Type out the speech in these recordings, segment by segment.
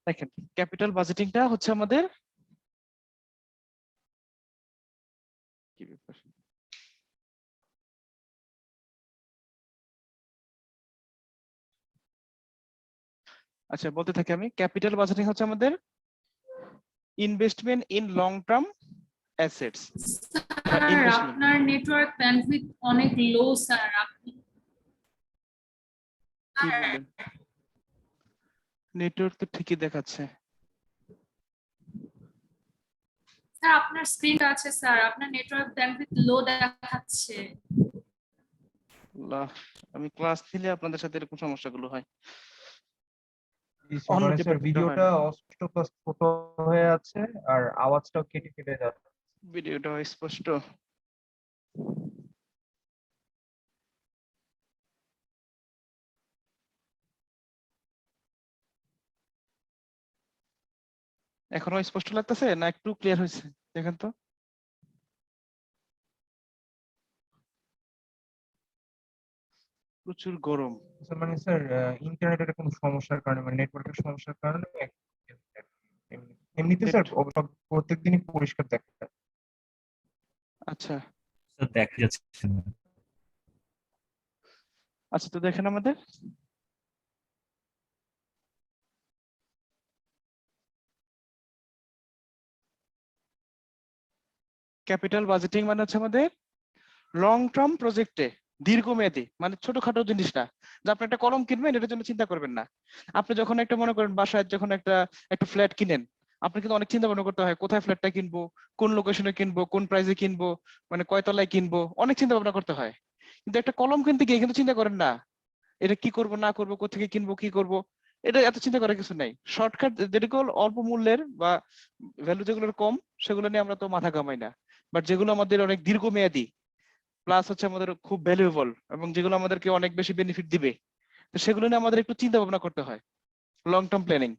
দেখেন ক্যাপিটাল বাজেটিংটা হচ্ছে আমাদের কি ব্যাপার, আচ্ছা বলতে থাকি আমি। ক্যাপিটাল বাজেটিং হচ্ছে আমাদের investment in long term assets বা স্যার ইনভেস্টমেন্ট। আপনার নেটওয়ার্ক ব্যান্ডউইথ অনেক লো স্যার। আপনি কি বলেন, নেটওয়ার্ক তো ঠিকই দেখাচ্ছে। স্যার আপনার স্ক্রিন আছে স্যার, আপনার নেটওয়ার্ক ব্যান্ডউইথ লো দেখাচ্ছে। আল্লাহ, আমি ক্লাস নিলে আপনাদের সাথে এরকম সমস্যাগুলো হয়, অন্য মানে স্যার ডিপার্টমেন্টে হয় ভিডিওটা না। অস্পষ্ট ছোট হয়ে আছে আর আওয়াজটাও কেটে কেটে যাচ্ছে। ভিডিওটা স্পষ্ট। এখনো স্পষ্ট লাগতেছে না একটু ক্লিয়ার হয়েছে দেখেন তো। প্রচুর গরম। মানে স্যার ইন্টারনেটের কোনো সমস্যার কারণে মানে নেটওয়ার্কের সমস্যার কারণে এমনিতে নেট, স্যার সব প্রত্যেকদিনই পরিষ্কার দেখা যায়। আচ্ছা স্যার দেখা যাচ্ছে না। আচ্ছা তো দেখেন আমাদের ক্যাপিটাল বাজেটিং মানে হচ্ছে আমাদের লং টার্ম প্রজেক্টে, দীর্ঘমেয়াদী, মানে ছোটখাটো জিনিস না যে আপনি একটা কলম কিনবেন এটার জন্য চিন্তা করবেন না। আপনি যখন একটা মনে করেন বাসায় যখন একটা একটা ফ্ল্যাট কিনেন, আপনি কিন্তু অনেক চিন্তা ভাবনা করতে হয় কোথায় ফ্ল্যাটটা কিনবো, কোন লোকেশনে কিনবো, কোন প্রাইসে কিনবো, মানে কয়তলায় কিনবো, অনেক চিন্তা ভাবনা করতে হয়। কিন্তু একটা কলম কিনতে গিয়ে কিন্তু চিন্তা করেন না এটা কি করব না করব, কোথেকে কিনবো কি করব, এটা এত চিন্তা করার কিছু নাই। শর্টকাট যেগুলো অল্প মূল্যের বা ভ্যালু যেগুলোর কম সেগুলো নিয়ে আমরা তো মাথা ঘামাই না। বাট যেগুলো আমাদের অনেক দীর্ঘমেয়াদী প্লাস হচ্ছে আমাদের খুব ভ্যালুয়েবল এবং যেগুলো আমাদেরকে অনেক বেশি বেনিফিট দিবে, তো সেগুলো নিয়ে আমাদের একটু চিন্তা ভাবনা করতে হয়, লং টার্ম প্ল্যানিং,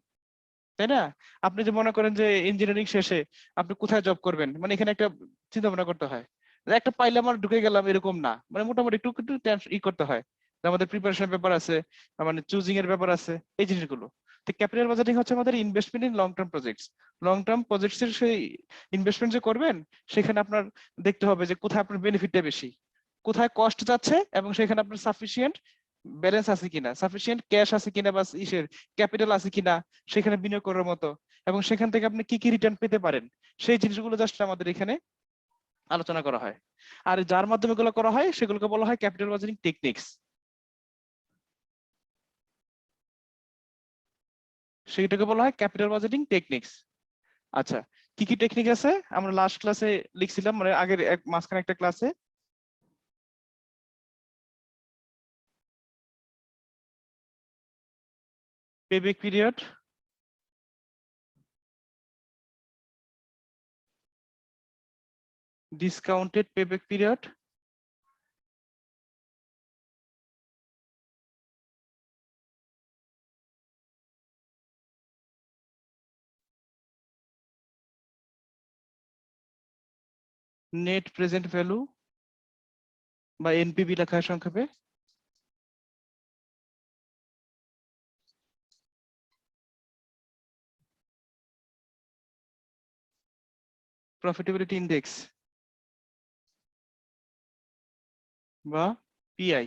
তাই না? আপনি যে মনে করেন যে ইঞ্জিনিয়ারিং শেষে আপনি কোথায় জব করবেন, মানে এখানে একটা চিন্তা ভাবনা করতে হয় যে একটা পাইলাম আর ঢুকে গেলাম এরকম না, মানে মোটামুটি একটু একটু করতে হয় যে আমাদের প্রিপারেশনের ব্যাপার আছে, মানে চুজিং এর ব্যাপার আছে, এই জিনিসগুলো। তো ক্যাপিটাল বাজেটিং হচ্ছে আমাদের investment in long term projects. Long term projects এর সেই ইনভেস্টমেন্ট যে করবেন সেখানে আপনার দেখতে হবে যে কোথায় আপনার বেনিফিটটা বেশি, কোথায় কস্ট যাচ্ছে, এবং সেখানে আপনার সাফিসিয়েন্ট ব্যালেন্স আছে কিনা, সাফিসিয়েন্ট ক্যাশ আছে কিনা বা ইসের ক্যাপিটাল আছে কিনা সেখানে বিনিয়োগ করার মতো, এবং সেখান থেকে আপনি কি কি রিটার্ন পেতে পারেন, সেই জিনিসগুলো জাস্ট আমাদের এখানে আলোচনা করা হয়। আর যার মাধ্যমে এগুলো করা হয় সেগুলোকে বলা হয় ক্যাপিটাল বাজেটিং টেকনিক্স, সেটাকে বলা হয় ক্যাপিটাল বাজেটিং টেকনিক্স। আচ্ছা কি কি টেকনিক আছে আমরা লাস্ট ক্লাসে লিখছিলাম, মানে আগের মাঝখানে একটা ক্লাসে। Payback period, discounted payback period, net present value বা এনপিভি লেখা হয় সংক্ষেপে, প্রফিটেবিলিটি ইন্ডেক্স বা PI,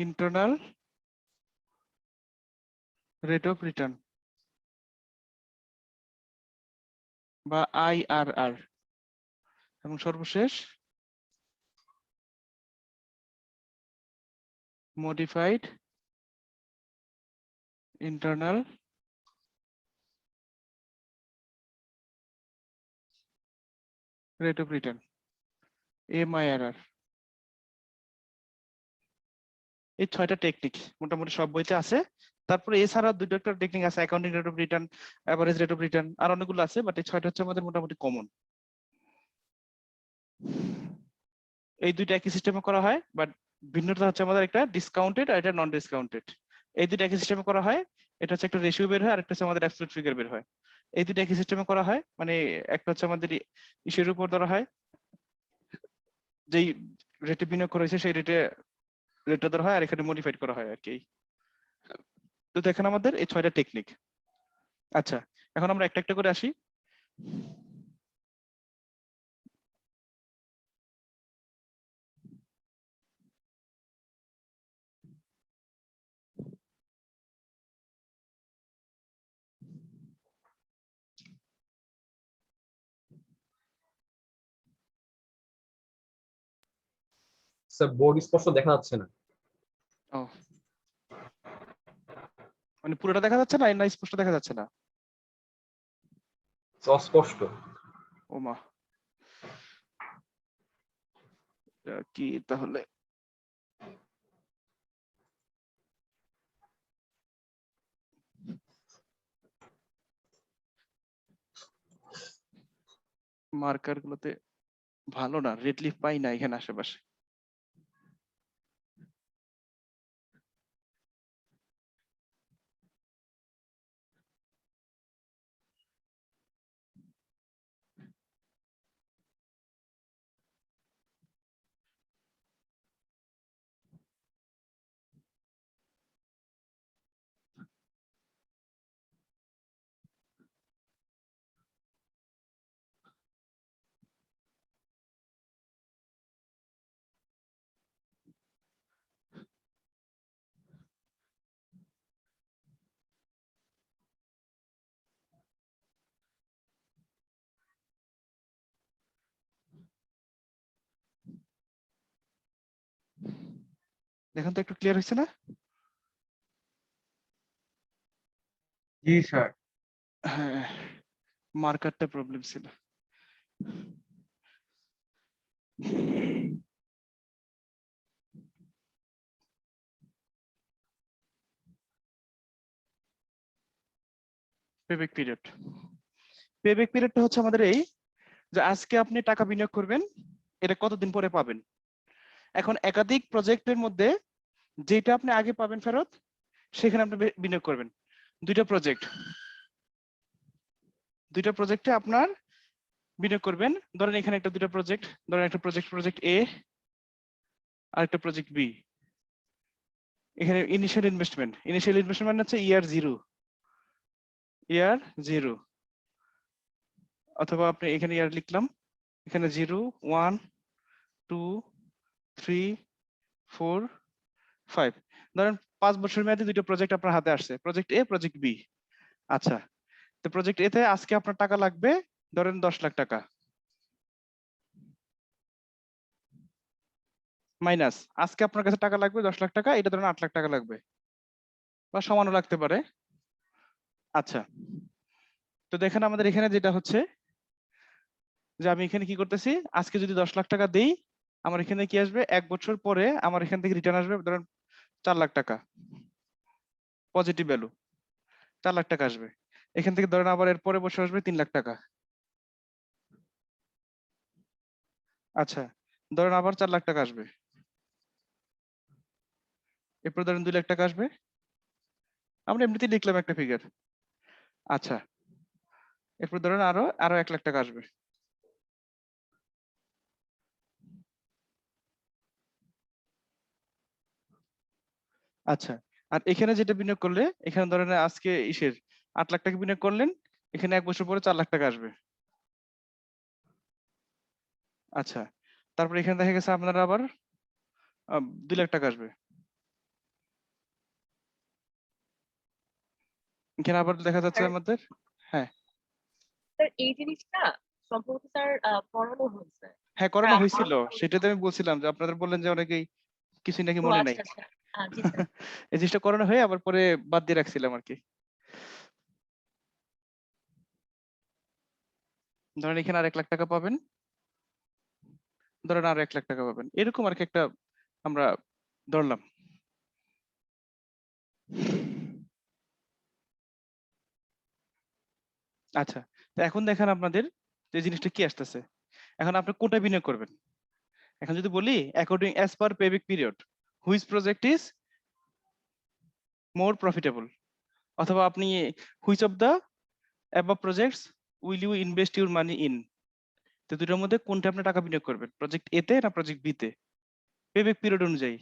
internal rate of return বা আইআরআর, এবং সর্বশেষ modified internal rate of return, MIRR. এই 6টা টেকনিক মোটামুটি সব বইতে আছে। তারপরে এছাড়া দুটো একটা টেকনিক আছে, accounting rate of return, average rate of return, আর অনেকগুলো আছে, বাট এই 6টা হচ্ছে আমাদের মোটামুটি কমন। এই দুইটা একই সিস্টেমে করা হয়, বাট ভিন্নতা হচ্ছে আমাদের একটা ডিসকাউন্টেড আর এটা নন ডিসকাউন্টেড। এই দুইটা একই সিস্টেমে করা হয়, এটা হচ্ছে একটা রেশিও বের হয় আর একটা হচ্ছে আমাদের অ্যাবসলিউট ফিগার বের হয়। এই দুইটা একই সিস্টেমে করা হয়, মানে একটা হচ্ছে আমাদের ইস্যুর উপর ধরা হয় যেই রেটে বিনিয়োগ করা হয়েছে সেই রেটে রেটটা ধরা হয় আর এখানে মডিফাইড করা হয় আর কি। তো দেখেন আমাদের এই 6টা টেকনিক। আচ্ছা, এখন আমরা একটা একটা করে আসি। স্যার বোর্ড স্পষ্ট দেখা যাচ্ছে না। ও, মানে পুরোটা দেখা যাচ্ছে না, না স্পষ্ট দেখা যাচ্ছে না? অস্পষ্ট। ও মা, কি তাহলে? মার্কার গুলোতে ভালো না, রেড লিফ পাই না এখানে আশেপাশে। দেখেন তো একটু ক্লিয়ার হয়েছে না? জি স্যার। হ্যাঁ, মার্কারটা প্রবলেম ছিল। Payback period. পেব্যাক পিরিয়ডটা হচ্ছে আমাদের এই যে আজকে আপনি টাকা বিনিয়োগ করবেন, এটা কতদিন পরে পাবেন। এখন একাধিক প্রজেক্টের মধ্যে যেটা আপনি আগে পাবেন ফেরত, সেখানে আপনি বিনিয়োগ করবেন। দুইটা প্রজেক্টে আপনার বিনিয়োগ করবেন। ধরেন এখানে একটা দুটো প্রজেক্ট, ধরেন একটা প্রজেক্ট এ আর একটা প্রজেক্ট বি। এখানে ইনিশিয়াল ইনভেস্টমেন্ট মানে হচ্ছে ইয়ার জিরো, অথবা আপনি এখানে ইয়ার লিখলাম, এখানে 0, 1, 2, 3, 4, 5। ধরেন 5 বছর মেয়াদী দুটো প্রজেক্ট আপনার হাতে আসছে, প্রজেক্ট এ, প্রজেক্ট বি। আচ্ছা, তো প্রজেক্ট এ তে আজকে আপনার টাকা লাগবে ধরেন 10 লাখ টাকা, মাইনাস আজকে আপনার কাছে টাকা লাগবে 10 লাখ টাকা, এটা ধরেন 8 লাখ টাকা লাগবে বা সমানও লাগতে পারে। আচ্ছা, তো দেখেন আমাদের এখানে যেটা হচ্ছে যে আমি এখানে কি করতেছি, আজকে যদি 10 লাখ টাকা দেই, আমার এখানে কি আসবে, 1 বছর পরে আমার এখান থেকে রিটার্ন আসবে ধরেন 4 লাখ টাকা, পজিটিভ ভ্যালু 4 লাখ টাকা আসবে। এখান থেকে ধরেন আবার এর পরে বছর আসবে 3 লাখ টাকা। আচ্ছা, ধরেন আবার 4 লাখ টাকা আসবে, এরপর ধরেন 2 লাখ টাকা আসবে। আমরা এমনিতেই লিখলাম একটা ফিগার। আচ্ছা, এরপর ধরেন আরো আরো 1 লাখ টাকা আসবে। আচ্ছা, আর এখানে যেটা বিনিয়োগ করলে, এখানে ধরেন আজকে 8 লাখ টাকা বিনিয়োগ করলেন, এখানে 1 বছর পরে 4 লাখ টাকা আসবে। আচ্ছা, তারপর এখানে দেখা গেছে আপনার আবার 2 লাখ টাকা আসবে। এখানে আবার দেখা যাচ্ছে আমাদের, হ্যাঁ স্যার এই জিনিসটা সম্ভবত স্যার পড়ানো হয়েছে। হ্যাঁ করানো হয়েছিল, সেটাতে আমি বলছিলাম যে আপনাদের বললেন যে অনেকেই কিছু নাকি ও মনে নাই। আচ্ছা আচ্ছা জি স্যার। এই জিনিসটা করানো হয়ে আবার পরে বাদ দিয়ে রাখছিলাম আর কি। ধরেন এখানে আর 1 লাখ টাকা পাবেন, ধরেন আর 1 লাখ টাকা পাবেন, এরকম আর কি একটা আমরা ধরলাম। আচ্ছা, তো এখন দেখেন আপনাদের যে জিনিসটা কি আসতেছে, এখন আপনি কোনটা বিনিয়োগ করবেন। এখন যদি বলি according as per payback period which project is more profitable, অথবা আপনি which of the above projects will you invest your money in, তো দুটোর মধ্যে কোনটা আপনি টাকা বিনিয়োগ করবেন, প্রজেক্ট এ তে না প্রজেক্ট বি তে, পেব্যাক পিরিয়ড অনুযায়ী।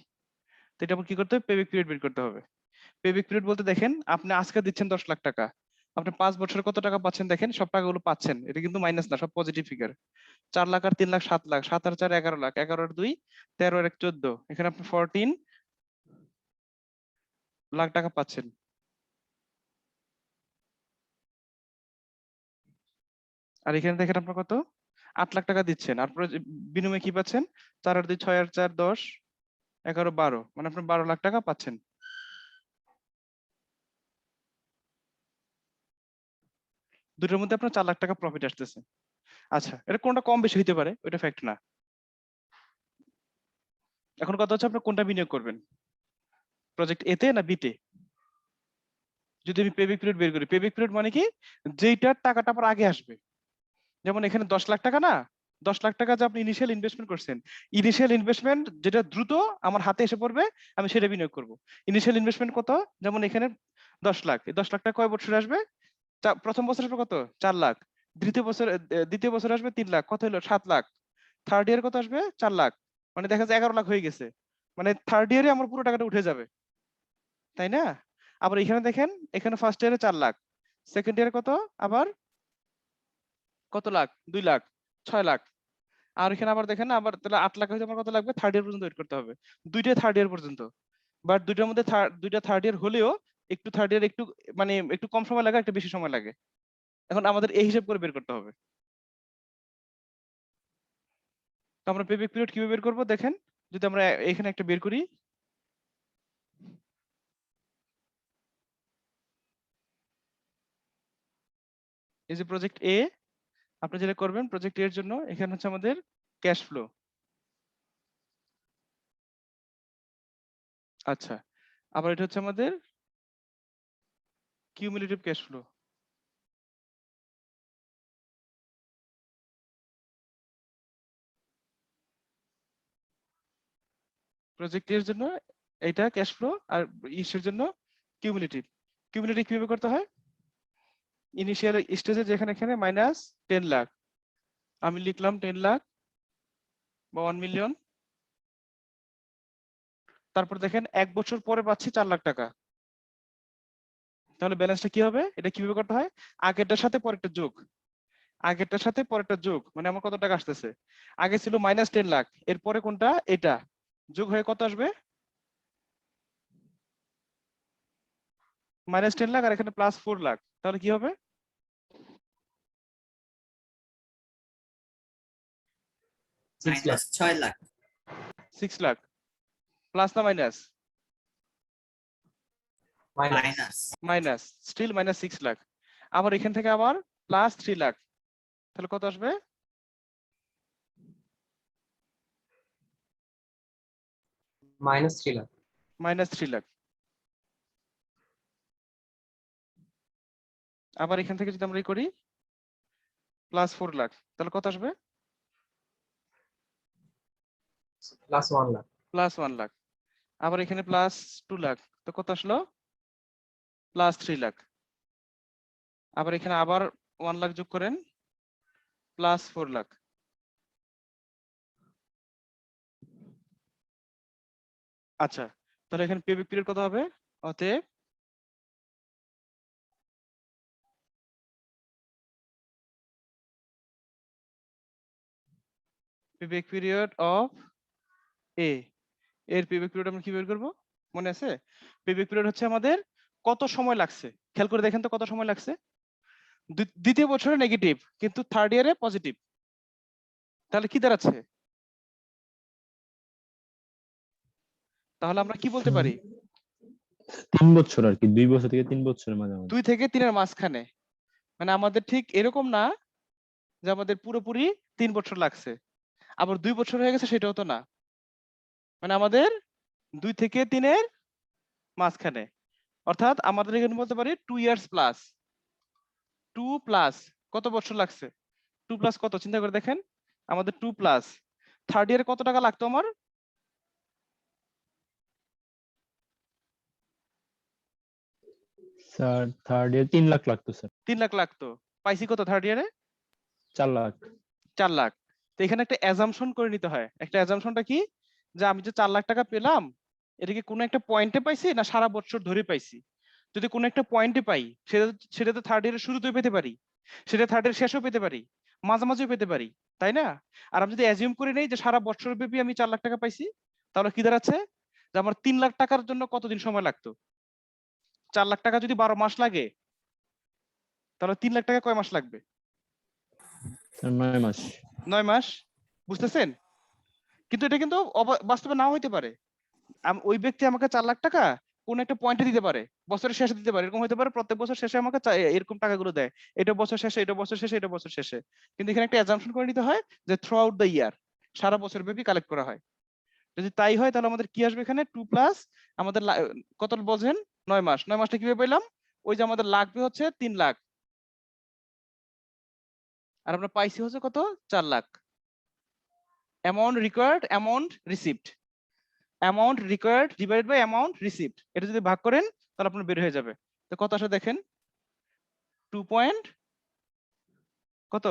তো এটা কি করতে হবে, পেব্যাক পিরিয়ড বের করতে হবে। পেব্যাক পিরিয়ড বলতে দেখেন আপনি আজকে দিচ্ছেন 10 লাখ টাকা, আপনি 5 বছরে কত টাকা পাচ্ছেন দেখেন, সব টাকাগুলো পাচ্ছেন, এটা কিন্তু মাইনাস না, সব পজিটিভ ফিগার। 4 লাখ আর 3 লাখ 7 লাখ, 7 আর 4 11 লাখ, 11 আর 2 13 আর 1 14, এখানে আপনি 14 লাখ টাকা পাচ্ছেন। আর এখানে দেখেন আপনার কত, 8 লাখ টাকা দিচ্ছেন, আর বিনিময়ে কি পাচ্ছেন, 4 আর 2 6 আর 4 10 11 12, মানে আপনি 12 লাখ টাকা পাচ্ছেন। দুটোর মধ্যে আপনার 4 লাখ টাকা প্রফিট আসতেছে। আচ্ছা, এটা কোনটা কম বেশি হতে পারে, ওইটা ফ্যাক্ট না। এখন কথা হচ্ছে আপনি কোনটা বিনিয়োগ করবেন, প্রজেক্ট এ তে না বি তে। যদি আমি পেব্যাক পিরিয়ড বের করি, পেব্যাক পিরিয়ড মানে কি, যেইটার টাকাটা আপনার আগে আসবে। যেমন এখানে 10 লাখ টাকা না, 10 লাখ টাকা যে আপনি ইনিশিয়াল ইনভেস্টমেন্ট করছেন, ইনিশিয়াল ইনভেস্টমেন্ট যেটা দ্রুত আমার হাতে এসে পড়বে, আমি সেটা বিনিয়োগ করব। ইনিশিয়াল ইনভেস্টমেন্ট কত, যেমন এখানে 10 লাখ, এই 10 লাখ টাকা কয় বছর আসবে, প্রথম বছর আসবে কত 4 লাখ, দ্বিতীয় বছর আসবে 3 লাখ, কত হলো 7 লাখ, থার্ড ইয়ার কত আসবে 4 লাখ, মানে দেখা যায় 11 লাখ হয়ে গেছে, মানে থার্ড ইয়ারে আমার পুরো টাকাটা উঠে যাবে, তাই না? আবার এখানে দেখেন, এখানে ফার্স্ট ইয়ারে 4 লাখ, সেকেন্ড ইয়ারে কত, আবার কত লাখ, 2 লাখ, 6 লাখ, আর এখানে আবার দেখেন, আবার তাহলে 8 লাখ হইতে আমার কত লাগবে, থার্ড ইয়ার পর্যন্ত ওয়েট করতে হবে, দুইটা থার্ড ইয়ার পর্যন্ত। বাট দুইটার মধ্যে দুইটা থার্ড ইয়ার হলেও একটু থার্ড ইয়ার একটু মানে একটু কম সময় লাগে, একটু বেশি সময় লাগে। এখন আমাদের এই হিসাব করে বের করতে হবে। তো আমরা পেব্যাক পিরিয়ড কিভাবে বের করব দেখেন, যদি আমরা এখানে একটা বের করি, এই যে প্রজেক্ট এ, আপনি যেটা করবেন প্রজেক্ট এর জন্য, এখানে হচ্ছে আমাদের ক্যাশ ফ্লো। আচ্ছা, আবার এটা হচ্ছে আমাদের কিউমুলেটিভ ক্যাশ ফ্লো। প্রজেক্ট এর জন্য এটা ক্যাশ ফ্লো, আর ইসের জন্য কিউমুলেটিভ। কিউমুলেটিভ কিভাবে করতে হয়, ইনিশিয়াল স্টেজে যেখানে এখানে মাইনাস 10 লাখ, আমি লিখলাম 10 লাখ বা 1 মিলিয়ন, তারপর দেখেন 1 বছর পরে পাচ্ছি 4 লাখ টাকা, তাহলে ব্যালেন্সটা কি হবে, এটা কিভাবে করতে হয়, আগেরটার সাথে পরেরটা যোগ, আগেরটার সাথে পরেরটা যোগ, মানে আমার কত টাকা আসতেছে, আগে ছিল মাইনাস 10 লাখ, এরপরে কোনটা, এটা যোগ হয়ে কত আসবে, মাইনাস 10 লাখ, আর এখানে প্লাস 4 লাখ, তাহলে কি হবে, 6 লাখ। 6 লাখ 6 লাখ, প্লাস না minus, minus minus, still minus 6 lakh, আবার এখান থেকে আবার প্লাস 3 লাখ, তাহলে কত আসবে, মাইনাস 3 লাখ। মাইনাস 3 লাখ, আবার এখান থেকে যদি আমরা করি প্লাস 4 লাখ, তাহলে কত আসবে, প্লাস 1 লাখ। প্লাস 1 লাখ, আবার এখানে প্লাস 2 লাখ, তো কত আসলো, প্লাস 3 লাখ, আবার এখানে আবার 1 লাখ যোগ করেন, প্লাস 4 লাখ। আচ্ছা, তাহলে এখানে পেব্যাক পিরিয়ড কত হবে, অতএব পেব্যাক পিরিয়ড অফ এ, এর পেব্যাক পিরিয়ড আমরা কি বের করব, মনে আছে, পেব্যাক পিরিয়ড হচ্ছে আমাদের কত সময় লাগছে, খেয়াল করে দেখেন তো কত সময় লাগছে, দ্বিতীয় বছরে নেগেটিভ কিন্তু থার্ড ইয়ারে পজিটিভ, তাহলে কি দাঁড়াচ্ছে, তাহলে আমরা কি বলতে পারি, 3 বছর আর কি, 2 বছর থেকে 3 বছরের মাঝামাঝি। 2 থেকে 3 এর মাঝখানে, মানে আমাদের ঠিক এরকম না যে আমাদের পুরোপুরি 3 বছর লাগছে, আবার 2 বছর হয়ে গেছে সেটাও তো না, মানে আমাদের 2 থেকে 3 এর মাঝখানে, অর্থাৎ আমাদের এখানে বলতে পারি 2 ইয়ার্স প্লাস, 2 প্লাস কত বছর লাগছে, 2 প্লাস কত চিন্তা করে দেখেন, আমাদের 2 প্লাস থার্ড ইয়ারে কত টাকা লাগতো আমার, স্যার থার্ড ইয়ার 3 লাখ লাগতো স্যার। 3 লাখ লাগতো, পাইছি কত থার্ড ইয়ারে, 4 লাখ। 4 লাখ। তো এখানে একটা অ্যাজাম্পশন করে নিতে হয়, একটা অ্যাজাম্পশনটা কি, যে আমি যে 4 লাখ টাকা পেলাম, এটা কি কোনো একটা পয়েন্টে পাইছি না সারা বছর ধরে পাইছি? যদি কোনো একটা পয়েন্টে পাই সেটা সেটা তো থার্ড ইয়ারের শুরুতেও পেতে পারি, সেটা থার্ড ইয়ার শেষেও পেতে পারি, মাঝামাঝিও পেতে পারি, তাই না? আর আমি যদি অ্যাজিউম করে নেই যে সারা বছর ব্যাপী আমি 4 লাখ টাকা পাইছি, তাহলে কি দাঁড়াচ্ছে যে আমার 3 লাখ টাকার জন্য কতদিন সময় লাগতো? 4 লাখ টাকা যদি 12 মাস লাগে তাহলে 3 লাখ টাকা কয় মাস লাগবে? 9 মাস। 9 মাস। বুঝতেছেন? কিন্তু এটা কিন্তু বাস্তবে নাও হইতে পারে। ওই ব্যক্তি আমাকে 4 লাখ টাকা কোন একটা পয়েন্টে দিতে পারে, বছরের শেষে দিতে পারে, এরকম হতে পারে প্রত্যেক বছর শেষে আমাকে এরকম টাকাগুলো দেয়, এটা বছর শেষে, এটা বছর শেষে, এটা বছর শেষে। কিন্তু এখানে একটা অ্যাজাম্পশন করে নিতে হয় যে থ্রু আউট দ্য ইয়ার, সারা বছর ব্যাপী কালেক্ট করা হয়। যদি তাই হয় তাহলে আমাদের কি আসবে এখানে 2 প্লাস আমাদের কত বলছেন 9 মাস। 9 মাসটা কিভাবে পেলাম? ওই যে আমাদের লাগবে হচ্ছে 3 লাখ আর আমরা পাইছি হচ্ছে কত 4 lakh. Amount required, amount received, amount required divided by amount received, এটা যদি ভাগ করেন তাহলে আপনার বের হয়ে যাবে। তো কত আসে দেখেন 2 পয়েন্ট কত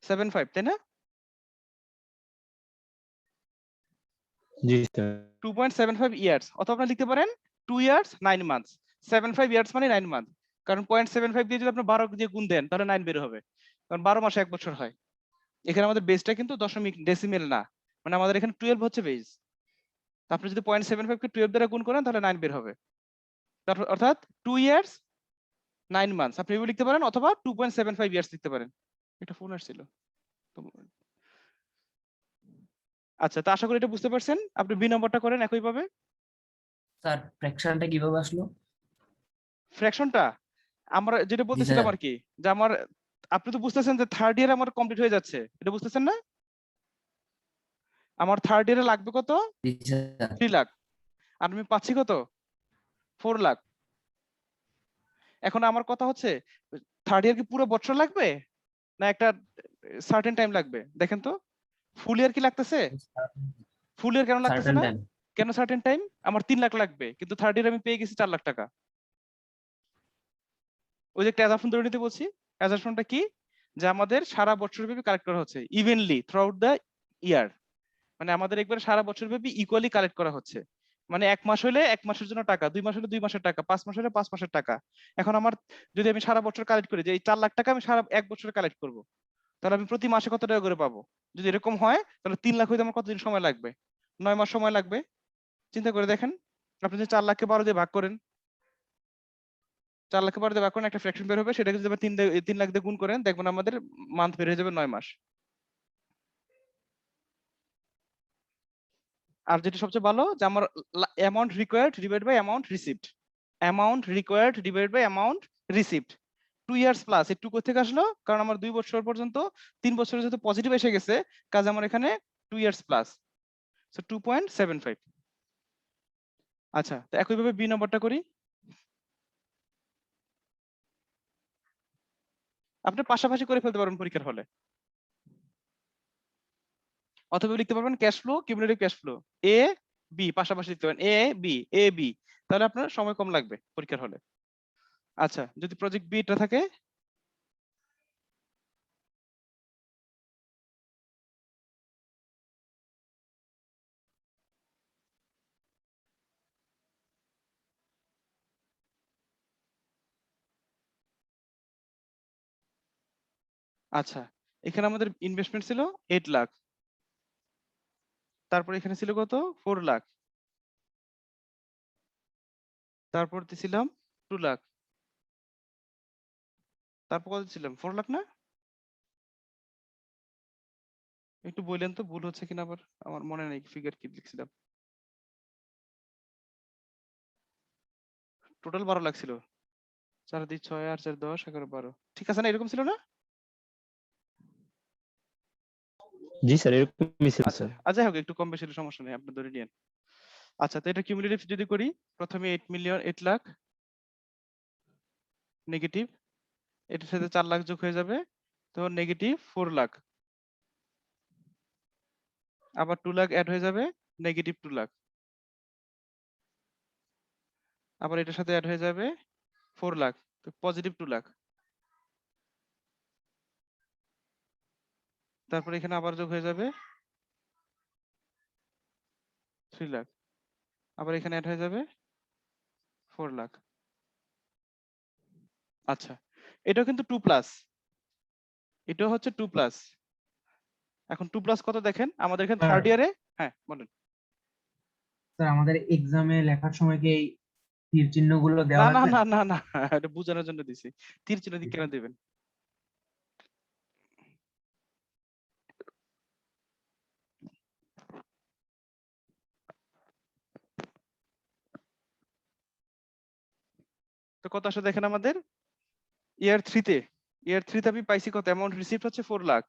75, তাই না? জি স্যার। 2.75 ইয়ার্স, অথবা আপনি লিখতে পারেন 2 ইয়ার্স 9 মান্থস। 75 ইয়ার্স মানে 9 মান্থ, কারণ 0.75 দিয়ে যদি আপনি 12 দিয়ে গুণ দেন তাহলে 9 বের হবে, কারণ 12 মাসে 1 বছর হয়। এখানে আমাদের বেসটা কিন্তু দশমিক ডেসিমেল না, মানে আমাদের এখানে 12 হচ্ছে বেস। আপনি যদি 0.75 কে 12 দ্বারা গুণ করেন তাহলে 9 বের হবে, অর্থাৎ 2 ইয়ার্স 9 মান্থস আপনি এভাবে লিখতে পারেন, অথবা 2.75 ইয়ার্স লিখতে পারেন। এটা ফোন আসছিল। আচ্ছা, তো আশা করি এটা বুঝতে পারছেন। আপনি বি নম্বরটা করেন একইভাবে। স্যার ফ্র্যাকশনটা কিভাবে আসলো? ফ্র্যাকশনটা আমরা যেটা বলতেছিলাম স্যার। আর কি, যে আমার, আপনি তো বুঝতেছেন যে থার্ড ইয়ার আমার কমপ্লিট হয়ে যাচ্ছে, এটা বুঝতেছেন না? আমার থার্ড ইয়ারে লাগবে কত? জি স্যার। 3 লাখ, আর আমি পাচ্ছি কত 4 লাখ। এখন আমার কথা হচ্ছে থার্ড ইয়ার কি পুরো বছর লাগবে না একটা সার্টেন টাইম লাগবে? দেখেন তো ফুল ইয়ার কি লাগতেছে? ফুল ইয়ার কেন লাগতেছে সার্টেন না? টাইম। কেন সার্টেন টাইম? আমার 3 লাখ লাগবে, কিন্তু থার্ড ইয়ার আমি পেয়ে গেছি 4 লাখ টাকা। ওই যে একটা অ্যাজাম্পশন ধরে নিতে বলছি, অ্যাজাম্পশনটা কি, যে আমাদের সারা বছর ব্যাপী কালেক্ট করা হচ্ছে evenly through out the year, মানে আমাদের একবারে সারা বছর ব্যাপী ইকুয়ালি কালেক্ট করা হচ্ছে। মানে 1 মাস হলে 1 মাসের জন্য টাকা, 2 মাস হলে 2 মাসের টাকা, 5 মাস হলে 5 মাসের টাকা। এখন আমার যদি আমি সারা বছর কালেক্ট করি যে এই 4 লাখ টাকা আমি সারা 1 বছরে কালেক্ট করব, তাহলে আমি প্রতি মাসে কত টাকা করে পাবো? যদি এরকম হয় তাহলে 3 লাখ হইতে আমার কতদিন সময় লাগবে? 9 মাস সময় লাগবে। চিন্তা করে দেখেন, আপনি যদি 4 লাখকে 12 দিয়ে ভাগ করেন, 4 লাখকে 12 দিয়ে ভাগ করেন একটা ফ্র্যাকশন বের হবে, সেটাকে যদি 3 লাখ দিয়ে গুণ করেন দেখবেন আমাদের মান্থ বের হয়ে যাবে 9 মাস। আর যেটা সবচেয়ে ভালো যে আমার amount required divide by amount received, amount required divide by amount received 2 years plus. একটু কোথা থেকে আসলো? কারণ আমার 2 বছর পর্যন্ত 3 বছরের যেহেতু পজিটিভ এসে গেছে, কাজে আমার এখানে 2 ইয়ার্স প্লাস, সো 2.75। আচ্ছা, তো একইভাবে বি নম্বরটা করি। আপনি পাশাপাশি করে ফেলতে পারবেন পরীক্ষার হলে, অথবা লিখতে পারবেন cash flow, cumulative cash flow, এ বি পাশাপাশি লিখতে পারেন, এ বি, তাহলে আপনার সময় কম লাগবে পরীক্ষার হলে। আচ্ছা, যদি প্রজেক্ট বি টা থাকে, আচ্ছা এখানে আমাদের ইনভেস্টমেন্ট ছিল 8 লাখ, তারপর এখানে ছিল কত 4 লাখ, তারপর দিছিলাম 2 লাখ, তারপর কত ছিলাম 4 লাখ না? একটু বললেন তো ভুল হচ্ছে কিনা, আবার আমার মনে নেই ফিগার কি লিখছিলাম। টোটাল 12 লাখ ছিল, 4 2 6 8 4 10 11 12, ঠিক আছে না? এরকম ছিল না? জি স্যার, এরকমই ছিল আচ্ছা স্যার। আচ্ছা, হোক একটু কম বেশি হলে সমস্যা নেই, আপনি ধরে নিন। আচ্ছা, তো এটা কিউমুলেটিভ যদি করি, প্রথমে 8 লাখ নেগেটিভ, এটার সাথে 4 লাখ যোগ হয়ে যাবে, তো নেগেটিভ 4 লাখ, আবার 2 লাখ অ্যাড হয়ে যাবে, নেগেটিভ 2 লাখ, আবার এটার সাথে অ্যাড হয়ে যাবে 4 লাখ, তো পজিটিভ 2 লাখ, তারপর এখানে আবার যোগ হয়ে যাবে 3 লাখ, আবার এখানে অ্যাড হয়ে যাবে 4 লাখ। আচ্ছা, এটাও কিন্তু 2 প্লাস, এটাও হচ্ছে 2 প্লাস। এখন 2 প্লাস কত দেখেন আমাদের এখানে স্যার। থার্ড ইয়ারে। হ্যাঁ বলেন। স্যার আমাদের এক্সামে লেখার সময় কি এই তীর চিহ্নগুলো না দেওয়া না লাগবে? না না না, এটা বোঝানোর জন্য দিছি। তীর চিহ্ন দিয়ে কেন দিবেন? তো কত আসে দেখেন আমাদের ইয়ার 3 তে আমি পাইছি কত, অ্যামাউন্ট রিসিভড হচ্ছে 4 লাখ,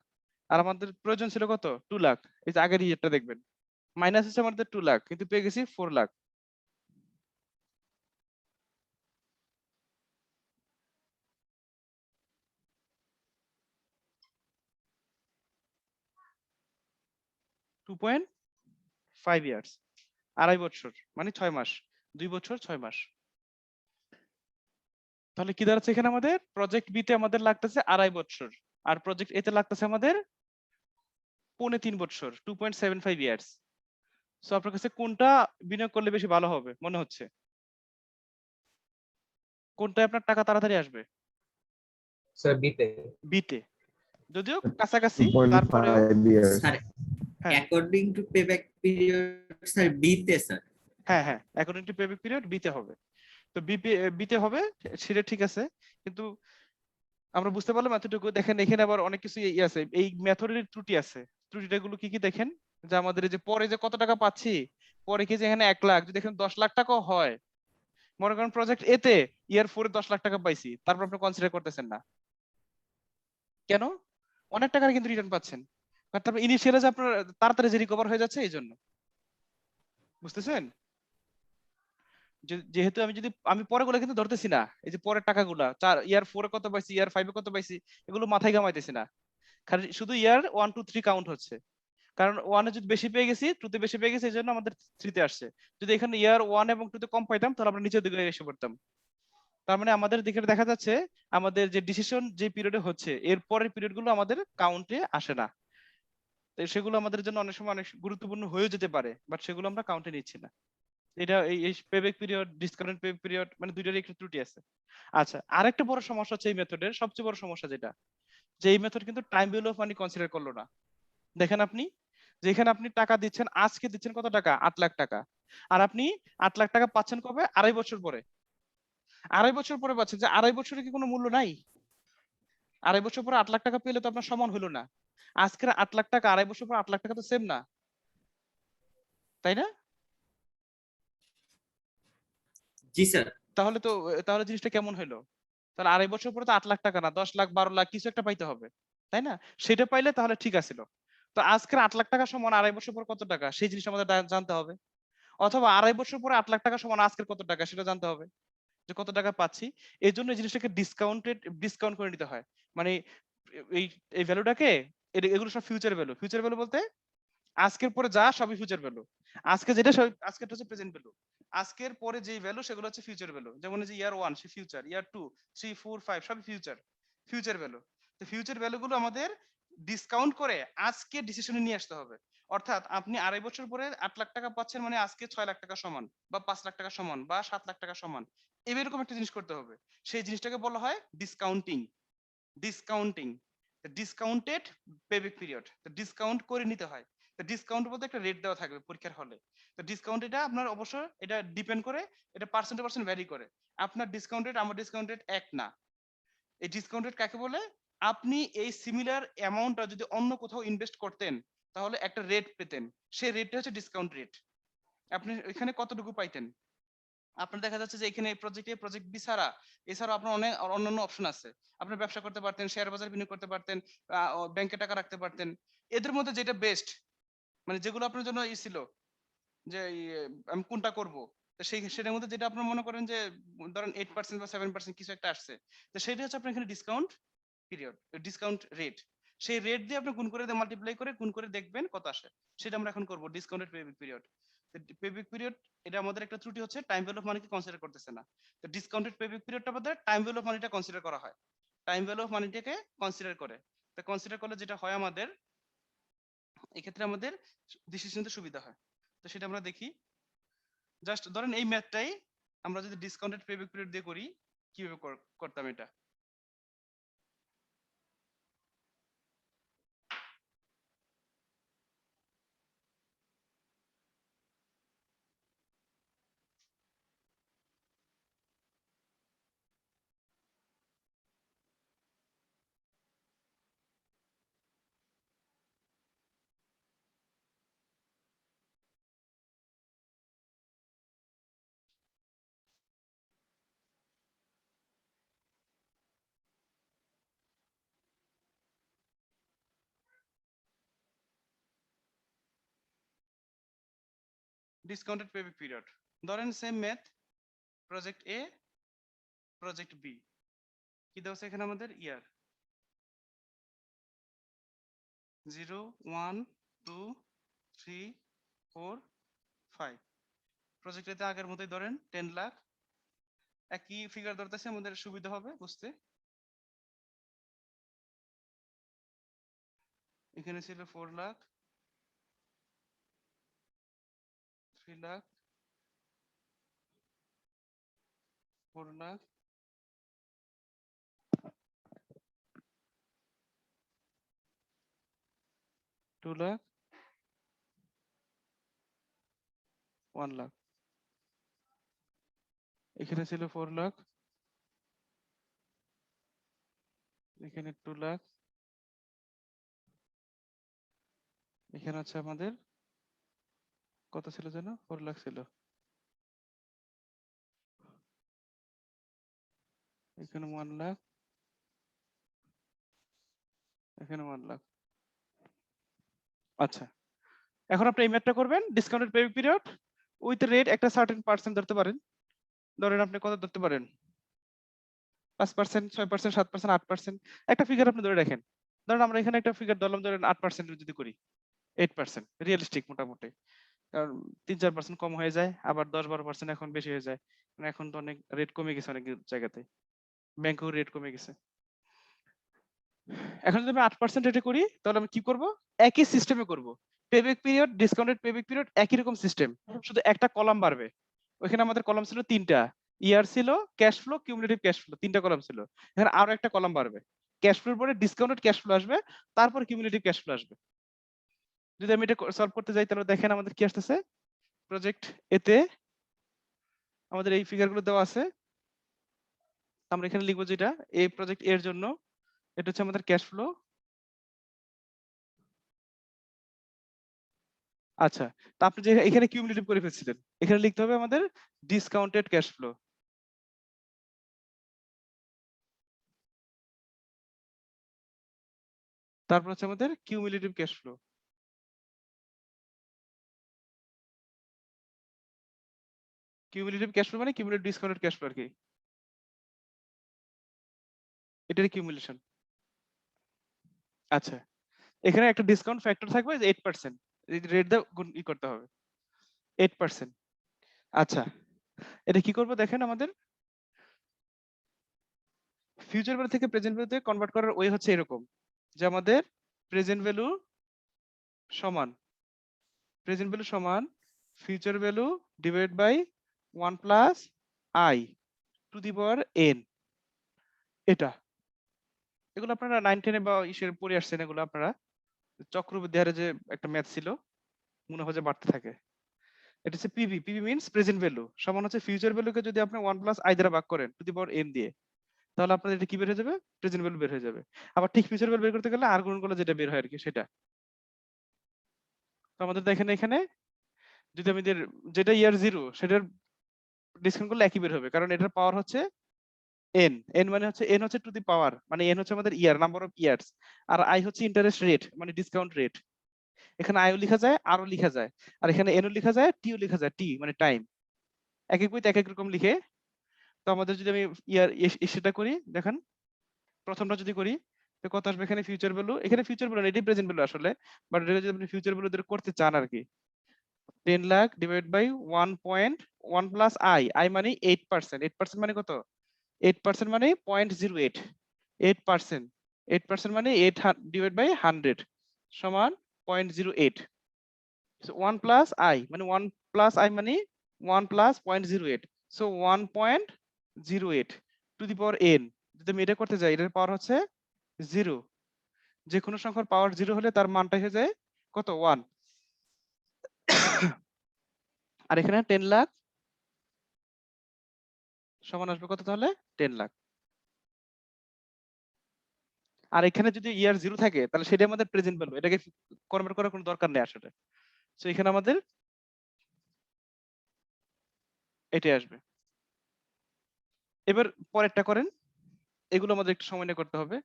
আর আমাদের প্রয়োজন ছিল কত 2 লাখ। এই যে আগের ইয়ারটা দেখবেন মাইনাস হচ্ছে আমাদের 2 লাখ, কিন্তু পেয়ে গেছি 4 লাখ। টু পয়েন্ট 5 ইয়ার্স, 2.5 বছর মানে 6 মাস, 2 বছর 6 মাস। তাহলে কি দাঁড়াচ্ছে এখানে আমাদের প্রজেক্ট বি তে আমাদের লাগতেছে 2.5 বছর, আর প্রজেক্ট এ তে লাগতেছে আমাদের 3.5 বছর, 2.75 ইয়ার্স। সো আপনার কাছে কোনটা বিনিয়োগ করলে বেশি ভালো হবে মনে হচ্ছে? কোনটায় আপনার টাকা তাড়াতাড়ি আসবে? স্যার বিতে। বি তে, যদিও কাছাকাছি তারপরেও। 2.5 years স্যার হ্যাঁ according to payback period sir বিতে স্যার। হ্যাঁ হ্যাঁ, অ্যাকর্ডিং টু পেব্যাক পিরিয়ড বিতে হবে। তো বিতে হবে, সেটা ঠিক আছে, কিন্তু আমরা বুঝতে পারলাম এতটুকু। দেখেন এখানে আবার অনেক কিছু আছে, এই মেথডের ত্রুটি আছে। ত্রুটিটা গুলো কি কি দেখেন, যে আমাদের এই যে পরে যে কত টাকা পাচ্ছি, পরে কি যে এখানে 1 লাখ, যদি এখানে 10 লাখ টাকাও হয়, মনে করেন প্রজেক্ট এতে ইয়ার 4 এ 10 লাখ টাকা পাইছি, তারপর আপনি কনসিডার করতেছেন না কেন? অনেক টাকার কিন্তু রিটার্ন পাচ্ছেন, বাট তারপর ইনিশিয়ালে যে আপনার তাড়াতাড়ি যে রিকভার হয়ে যাচ্ছে এই জন্য। বুঝতেছেন? যেহেতু আমি পরে গুলো কিন্তু ধরতেছি না, এই যে পরের টাকাগুলা ইয়ার 4 এ কত পাইছি, ইয়ার 5 এ কত পাইছি, এগুলো মাথায় ঘামাইতেছি না, খালি শুধু ইয়ার 1 2 3 কাউন্ট হচ্ছে। কারণ 1 এ যদি বেশি পেয়ে গেছি, 2 তে বেশি পেয়ে গেছি, এই জন্য আমাদের 3 তে আসছে। যদি এখানে ইয়ার 1 এবং 2 তে কম পাইতাম, তাহলে আমরা নিচের দিকে এসে পড়তাম। তার মানে আমাদের দিকে দেখা যাচ্ছে আমাদের যে ডিসিশন যে পিরিয়ডে হচ্ছে, এর পরের পিরিয়ড গুলো আমাদের কাউন্টে আসে না। তো সেগুলো আমাদের জন্য অনেক সময় অনেক গুরুত্বপূর্ণ হয়ে যেতে পারে, বাট সেগুলো আমরা কাউন্টে নিচ্ছি না। এটা এই payback period, discount payback period, মানে দুইটারই একটু ত্রুটি আছে। আচ্ছা, আরেকটা বড় সমস্যা হচ্ছে এই মেথডের, সবচেয়ে বড় সমস্যা যেটা, যে এই মেথড কিন্তু time value of money consider করলো না। দেখেন আপনি, যেখানে আপনি টাকা দিচ্ছেন, আজকে দিচ্ছেন কত টাকা, 8 লাখ টাকা, আর আপনি 8 লাখ টাকা পাচ্ছেন কবে, 2.5 বছর পরে। 2.5 বছর পরে পাচ্ছেন, যে 2.5 বছরে কি কোনো মূল্য নাই? 2.5 বছর পরে 8 লাখ টাকা পেলে তো আপনার সমান হলো না। আজকের 8 লাখ টাকা 2.5 বছর পর 8 লাখ টাকা তো সেম না, তাই না? জি স্যার। তাহলে তো, তাহলে জিনিসটা কেমন হলো? তাহলে 2.5 বছর পরে তো 8 লাখ টাকা না, 10 লাখ 12 লাখ কিছু একটা পাইতে হবে, তাই না? সেটা পাইলে তাহলে ঠিক আছিল। তো আজকের 8 লাখ টাকা সমান 2.5 বছর পর কত টাকা, সেই জিনিস আমাদের জানতে হবে। অথবা 2.5 বছর পরে 8 লাখ টাকা সমান আজকের কত টাকা, সেটা জানতে হবে, যে কত টাকা পাচ্ছি। এই জন্য এই জিনিসটাকে ডিসকাউন্ট করে নিতে হয়। মানে এই এই ভ্যালুটাকে, এগুলো সব ফিউচার ভ্যালু। ফিউচার ভ্যালু বলতে আজকের পরে যা সবই ফিউচার ভ্যালু। আজকে যেটা সব, আজকেরটা হচ্ছে প্রেজেন্ট ভ্যালু। আজকের পরে যেই ভ্যালু সেগুলো হচ্ছে ফিউচার ভ্যালু। যেমন এই যে ইয়ার 1 সে ফিউচার, ইয়ার 2 3 4 5 সবই ফিউচার ভ্যালু। তো ফিউচার ভ্যালু গুলো আমাদের ডিসকাউন্ট করে আজকে ডিসিশনে নিয়ে আসতে হবে। অর্থাৎ আপনি 2.5 বছর পরে 8 লাখ টাকা পাচ্ছেন, মানে আজকে 6 লাখ টাকা সমান, বা 5 লাখ টাকা সমান, বা 7 লাখ টাকা সমান, এরকম একটা জিনিস করতে হবে। সেই জিনিসটাকে বলা হয় discounting. Discounting discounted payback period. তো ডিসকাউন্ট করে নিতে হয়। তো ডিসকাউন্ট বলতে একটা রেট দেওয়া থাকবে পরীক্ষার হলে। তো ডিসকাউন্ট এটা আপনার অবশ্যই এটা ডিপেন্ড করে, এটা পার্সেন্ট ভ্যারি করে। আপনার ডিসকাউন্ট রেট আমার ডিসকাউন্ট রেট এক না। এই ডিসকাউন্ট রেট কাকে বলে? আপনি এই সিমিলার অ্যামাউন্টটা যদি অন্য কোথাও ইনভেস্ট করতেন, তাহলে একটা রেট পেতেন, সেই রেটটা হচ্ছে ডিসকাউন্ট রেট। আপনি এখানে কতটুকু পাইতেন? আপনার দেখা যাচ্ছে যে এখানে প্রজেক্ট বি ছাড়া এছাড়া আপনার অনেক অন্যান্য অপশন আছে। আপনি ব্যবসা করতে পারতেন, শেয়ার বাজার বিনিয়োগ করতে পারতেন, ব্যাংকে টাকা রাখতে পারতেন। এদের মধ্যে যেটা বেস্ট, মানে যেগুলো আপনার জন্য ছিল, যে আমি কোনটা করব, তো সেটার মধ্যে যেটা আপনার মনে করেন যে ধরেন 8% বা 7% কিছু একটা আসছে, তো সেটা হচ্ছে আপনার এখানে ডিসকাউন্ট পিরিয়ড, ডিসকাউন্ট রেট। সেই রেট দিয়ে আপনি গুণ করে মাল্টিপ্লাই করে গুণ করে দেখবেন কত আসে। সেটা আমরা এখন করব, discounted payback period. Payback period, এটা আমাদের একটা ত্রুটি হচ্ছে, time value of Manike consider করতেছে না। তো ডিসকাউন্টেড পেব্যাক পিরিয়ডটা আমাদের টাইম ভ্যালু অফ মানিটা কনসিডার করা হয়, টাইম ভ্যালু অফ মানিটাকে কনসিডার করে। তো কনসিডার করলে যেটা হয় আমাদের, এক্ষেত্রে আমাদের ডিসিশন নিতে সুবিধা হয়। তো সেটা আমরা দেখি। জাস্ট ধরেন এই ম্যাথটাই আমরা যদি ডিসকাউন্টেড পেব্যাক পিরিয়ড দিয়ে করি কিভাবে করতাম এটা। ডিসকাউন্টেড পেব্যাক পিরিয়ড ধরেন সেম ম্যাথ, প্রজেক্ট এ প্রজেক্ট বি, কি দেওয়া আছে এখানে আমাদের ইয়ার 0 1 2 3 4 5। প্রজেক্ট এতে আগের মতোই ধরেন 10 লাখ, একই ফিগার ধরতেছে আমাদের সুবিধা হবে বুঝতে। এখানে ছিল 4 লাখ, 3 লাখ, 4 লাখ, 2 লাখ, 1 লাখ। এখানে ছিল 4 লাখ, এখানে 2 লাখ, এখানে হচ্ছে আমাদের কত ছিল যেন 4 লাখ ছিল, এখানে 1 লাখ, এখানে 1 লাখ। আচ্ছা, এখন আপনি এই ম্যাথটা করবেন discounted payback period with rate একটা সার্টেন পার্সেন্ট ধরতে পারেন। ধরেন আপনি কত ধরতে পারেন, 5%, 6%, 7%, 8%, একটা ফিগার আপনি ধরে রাখেন। ধরেন আমরা এখানে একটা ফিগার ধরলাম, ধরেন 8% যদি করি, 8% রিয়েলিস্টিক মোটামুটি, কারণ 3-4% কম হয়ে যায়, আবার 10-12% এখন বেশি হয়ে যায়, মানে এখন তো অনেক রেট কমে গেছে অনেক জায়গাতে, ব্যাংকেও রেট কমে গেছে। এখন যদি আমি 8% রেটে করি তাহলে আমি কি করব, একই সিস্টেমে করব। Payback period, discounted payback period একই রকম সিস্টেম, শুধু একটা কলাম বাড়বে। ওখানে আমাদের কলাম ছিল 3টা, ইয়ার ছিল, cash flow, cumulative cash flow, 3টা কলাম ছিল। এখানে আরো একটা কলাম বাড়বে, ক্যাশ ফ্লোর পরে ডিসকাউন্টেড ক্যাশ ফ্লো আসবে, তারপর কিউমুলেটিভ ক্যাশ ফ্লো আসবে। যদি আমি এটা সলভ করতে যাই তাহলে দেখেন আমাদের কি আসতেছে, প্রজেক্ট এতে আমাদের এই ফিগারগুলো দেওয়া আছে, আমরা এখানে লিখবো যেটা এই প্রজেক্ট এর জন্য এটা হচ্ছে আমাদের ক্যাশ ফ্লো। আচ্ছা, তো আপনি যে এখানে কিউমুলেটিভ করে ফেলছিলেন, এখানে লিখতে হবে আমাদের ডিসকাউন্টেড ক্যাশ ফ্লো। তারপর হচ্ছে আমাদের cumulative cash flow. Cumulative cash flow মানে কিউমুলেটিভ ডিসকাউন্টেড ক্যাশ ফ্লো আর কি, এটার কিউমুলেশন। আচ্ছা, এখানে একটা ডিসকাউন্ট ফ্যাক্টর থাকবে যে 8%, রেট দিয়ে গুণ করতে হবে 8%। আচ্ছা, এটা কি করব দেখেন, আমাদের ফিউচার ভ্যালু থেকে প্রেজেন্ট ভ্যালুতে কনভার্ট করার ওয়ে হচ্ছে এরকম, যে আমাদের প্রেজেন্ট ভ্যালু সমান future value divide by 1 plus i to the power n। এটা এগুলো আপনারা 9-10 বা ইসের পড়ে আসছেন, এগুলো আপনারা চক্রবৃদ্ধি হারে যে একটা ম্যাথ ছিল মনে হয় যে বাড়তে থাকে। এটা হচ্ছে PV, PV means present value, সমান হচ্ছে ফিউচার ভ্যালুকে যদি আপনি 1 প্লাস আই দ্বারা ভাগ করেন টু দি পাওয়ার n দিয়ে, তাহলে আপনাদের এটা কি বের হয়ে যাবে, প্রেজেন্ট ভ্যালু বের হয়ে যাবে। আবার ঠিক ফিউচার ভ্যালু বের করতে গেলে আর গুণ করলে যেটা বের হয় আর কি সেটা। তো আমাদের দেখেন এখানে যদি আমি যেটা ইয়ার 0 সেটার ডিসকাউন্ট করলে একই বের হবে, কারণ এটার পাওয়ার হচ্ছে n, n মানে হচ্ছে n হচ্ছে টু দি পাওয়ার, মানে n হচ্ছে আমাদের ইয়ার, নাম্বার অফ ইয়ার্স, আর i হচ্ছে ইন্টারেস্ট রেট মানে ডিসকাউন্ট রেট। এখানে আইও লেখা যায়, আরও লেখা যায়, আর এখানে এনও লেখা যায়, টিও লেখা যায়, টি মানে টাইম। এক এক বইতে এক এক রকম লিখে। তো আমাদের যদি আমি ইয়ার সেটা করি, দেখেন প্রথমটা যদি করি তো কত আসবে, এখানে ফিউচার ভ্যালু, এখানে ফিউচার ভ্যালু এটাই প্রেজেন্ট ভ্যালু আসলে, বাট এটা যদি আপনি ফিউচার ভ্যালু ধরে করতে চান আর কি, 10 lakh divide by 1.1 plus i, i মানে 8%, 8% মানে কত, 8% মানে 0.08, 8%, 8% মানে 8 ডিভাইড বাই 100 সমান 0.08। So 1 plus I মানে 1 plus I মানে 1 plus 0.08, so 1.08 to the power n। যদি আমি এটা করতে যাই, এটার পাওয়ার হচ্ছে 0, যে কোনো সংখ্যার পাওয়ার 0 হলে তার মানটা হয়ে যায় কত 1। আর এখানে 10 লাখ সমান আসবে কত তাহলে 10 লাখ। আর এখানে যদি ইয়ার 0 থাকে তাহলে সেটা আমাদের প্রেজেন্ট ভ্যালু, এটাকে কনভার্ট করার কোনো দরকার নেই আসলে। সো এখানে আমাদের এটাই আসবে। এবার পরেরটা করেন, এগুলো আমাদের একটু সময় নিয়ে করতে হবে,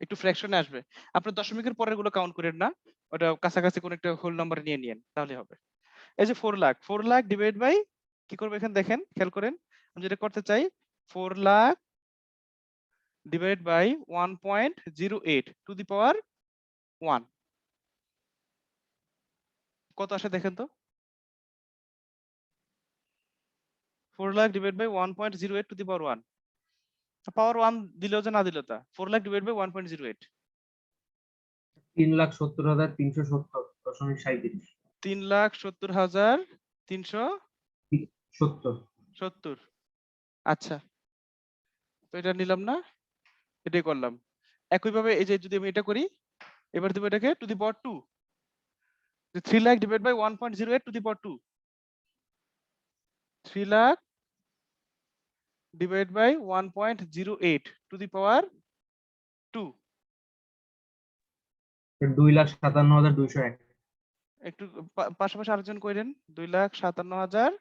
একটু ফ্র্যাকশনে আসবে। আপনার দশমিকের পরের গুলো কাউন্ট করেন না, ওটা কাছাকাছি কোন একটা হোল নাম্বার নিয়ে নিয়েন তাহলে হবে। এই যে 4 লাখ, 4 লাখ ডিভাইড বাই কি করবে এখানে দেখেন, খেয়াল করেন। আমি যেটা করতে চাই 4 lakh divide by 1.08 to the power 1, কত আসে দেখেন তো। 4 lakh divide by 1.08 to the power 1, power 1 দিলেও যে না দিলেও তা। 4 লাখ ডিভাইড বাই 1.08 3,70,370.37। 3,70,370। আচ্ছা, তো এটা নিলাম না, এটাই করলাম। একইভাবে এই যে যদি আমি এটা করি, এবার দেবো এটাকে to the power 2, 3 lakh divide by 1.08 to the power 2, 3 lakh divide by 1.08 to the power 2। 2,57,201। একটু পাশাপাশি আলোচন করেন। 2,57,000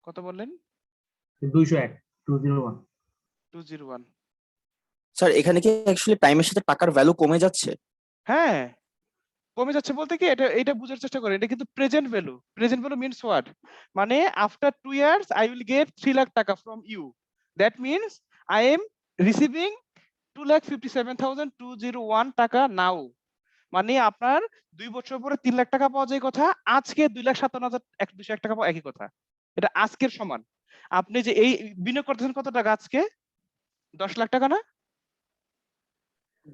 কত বললেন? 201, 201। 201। স্যার এখানে কি অ্যাকচুয়ালি টাইমের সাথে টাকার ভ্যালু কমে যাচ্ছে? হ্যাঁ, কমে যাচ্ছে বলতে কি, এটা বুঝার চেষ্টা করেন। এটা কিন্তু present value. Present value means what? মানে after 2 years I will get 3 lakh টাকা from you, that means I am receiving 2,57,201 টাকা নাও। মানে আপনার 2 বছর পরে 3 লাখ টাকা পাওয়া যায় কথা, আজকে 2,57,201 টাকা পাওয়া একই কথা। এটা আজকের সমান। আপনি যে এই বিনিয়োগ করতেছেন কত টাকা আজকে? 10 লাখ টাকা না?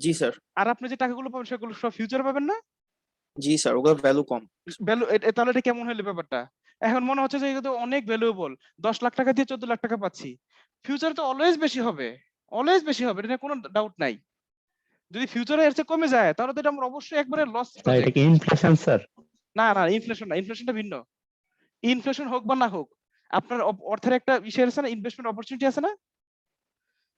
জি স্যার। আর আপনি যে টাকাগুলো পাবেন সেগুলো সব ফিউচারে পাবেন না? জি স্যার, ওগুলোর ভ্যালু কম। ভ্যালু, তাহলে এটা কেমন হলো ব্যাপারটা? এখন মনে হচ্ছে যে এটা তো অনেক ভ্যালুয়েবল, 10 লাখ টাকা দিয়ে 14 লাখ টাকা পাচ্ছি। ফিউচারে তো অলওয়েজ বেশি হবে, অলওয়েজ বেশি হবে, এটা নিয়ে কোনো ডাউট নাই। যদি ফিউচারে এর চেয়ে কমে যায় তাহলে তো এটা আমরা অবশ্যই একবারে লস স্যার এটা প্রজেক্ট। কি ইনফ্লেশন স্যার? না না, ইনফ্লেশন না, ইনফ্লেশনটা ভিন্ন। ইনফ্লেশন হোক বা না হোক, আপনার অর্থের একটা বিষয় আছে না, ইনভেস্টমেন্ট অপরচুনিটি আছে না?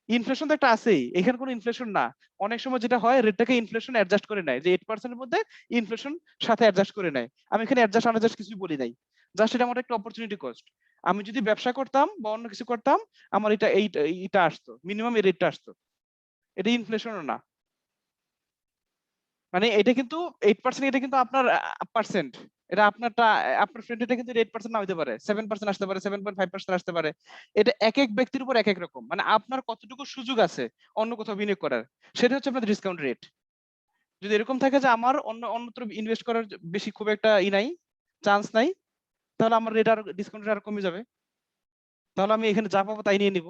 ইনফ্লেশন তো একটা আছেই, এখানে কোনো ইনফ্লেশন না। অনেক সময় যেটা হয় রেটটাকে ইনফ্লেশন অ্যাডজাস্ট করে নেয়, যে 8% এর মধ্যে ইনফ্লেশন সাথে অ্যাডজাস্ট করে নেয়। আমি এখানে অ্যাডজাস্ট আনঅ্যাডজাস্ট কিছুই বলি নাই, জাস্ট এটা আমার একটা অপরচুনিটি কস্ট। আমি যদি ব্যবসা করতাম বা অন্য কিছু করতাম, আমার এইটা আসতো, মিনিমাম এই রেটটা আসতো। এটা ইনফ্লেশনও না, মানে এটা কিন্তু 8%, এটা কিন্তু আপনার পার্সেন্ট। এটা আপনারটা, আপনার ফ্রেন্ড এটা কিন্তু 8% না হতে পারে, 7% আসতে পারে, 7.5% আসতে পারে। এটা এক এক ব্যক্তির উপর এক এক রকম, মানে আপনার কতটুকু সুযোগ আছে অন্য কোথাও বিনিয়োগ করার, সেটা হচ্ছে আপনার ডিসকাউন্ট রেট। যদি এরকম থাকে যে আমার অন্যত্র ইনভেস্ট করার বেশি খুব একটা নাই, চান্স নাই, তাহলে আমার রেট আর ডিসকাউন্ট রেট আর কমে যাবে, তাহলে আমি এখানে যা পাবো তাই নিয়ে নিব।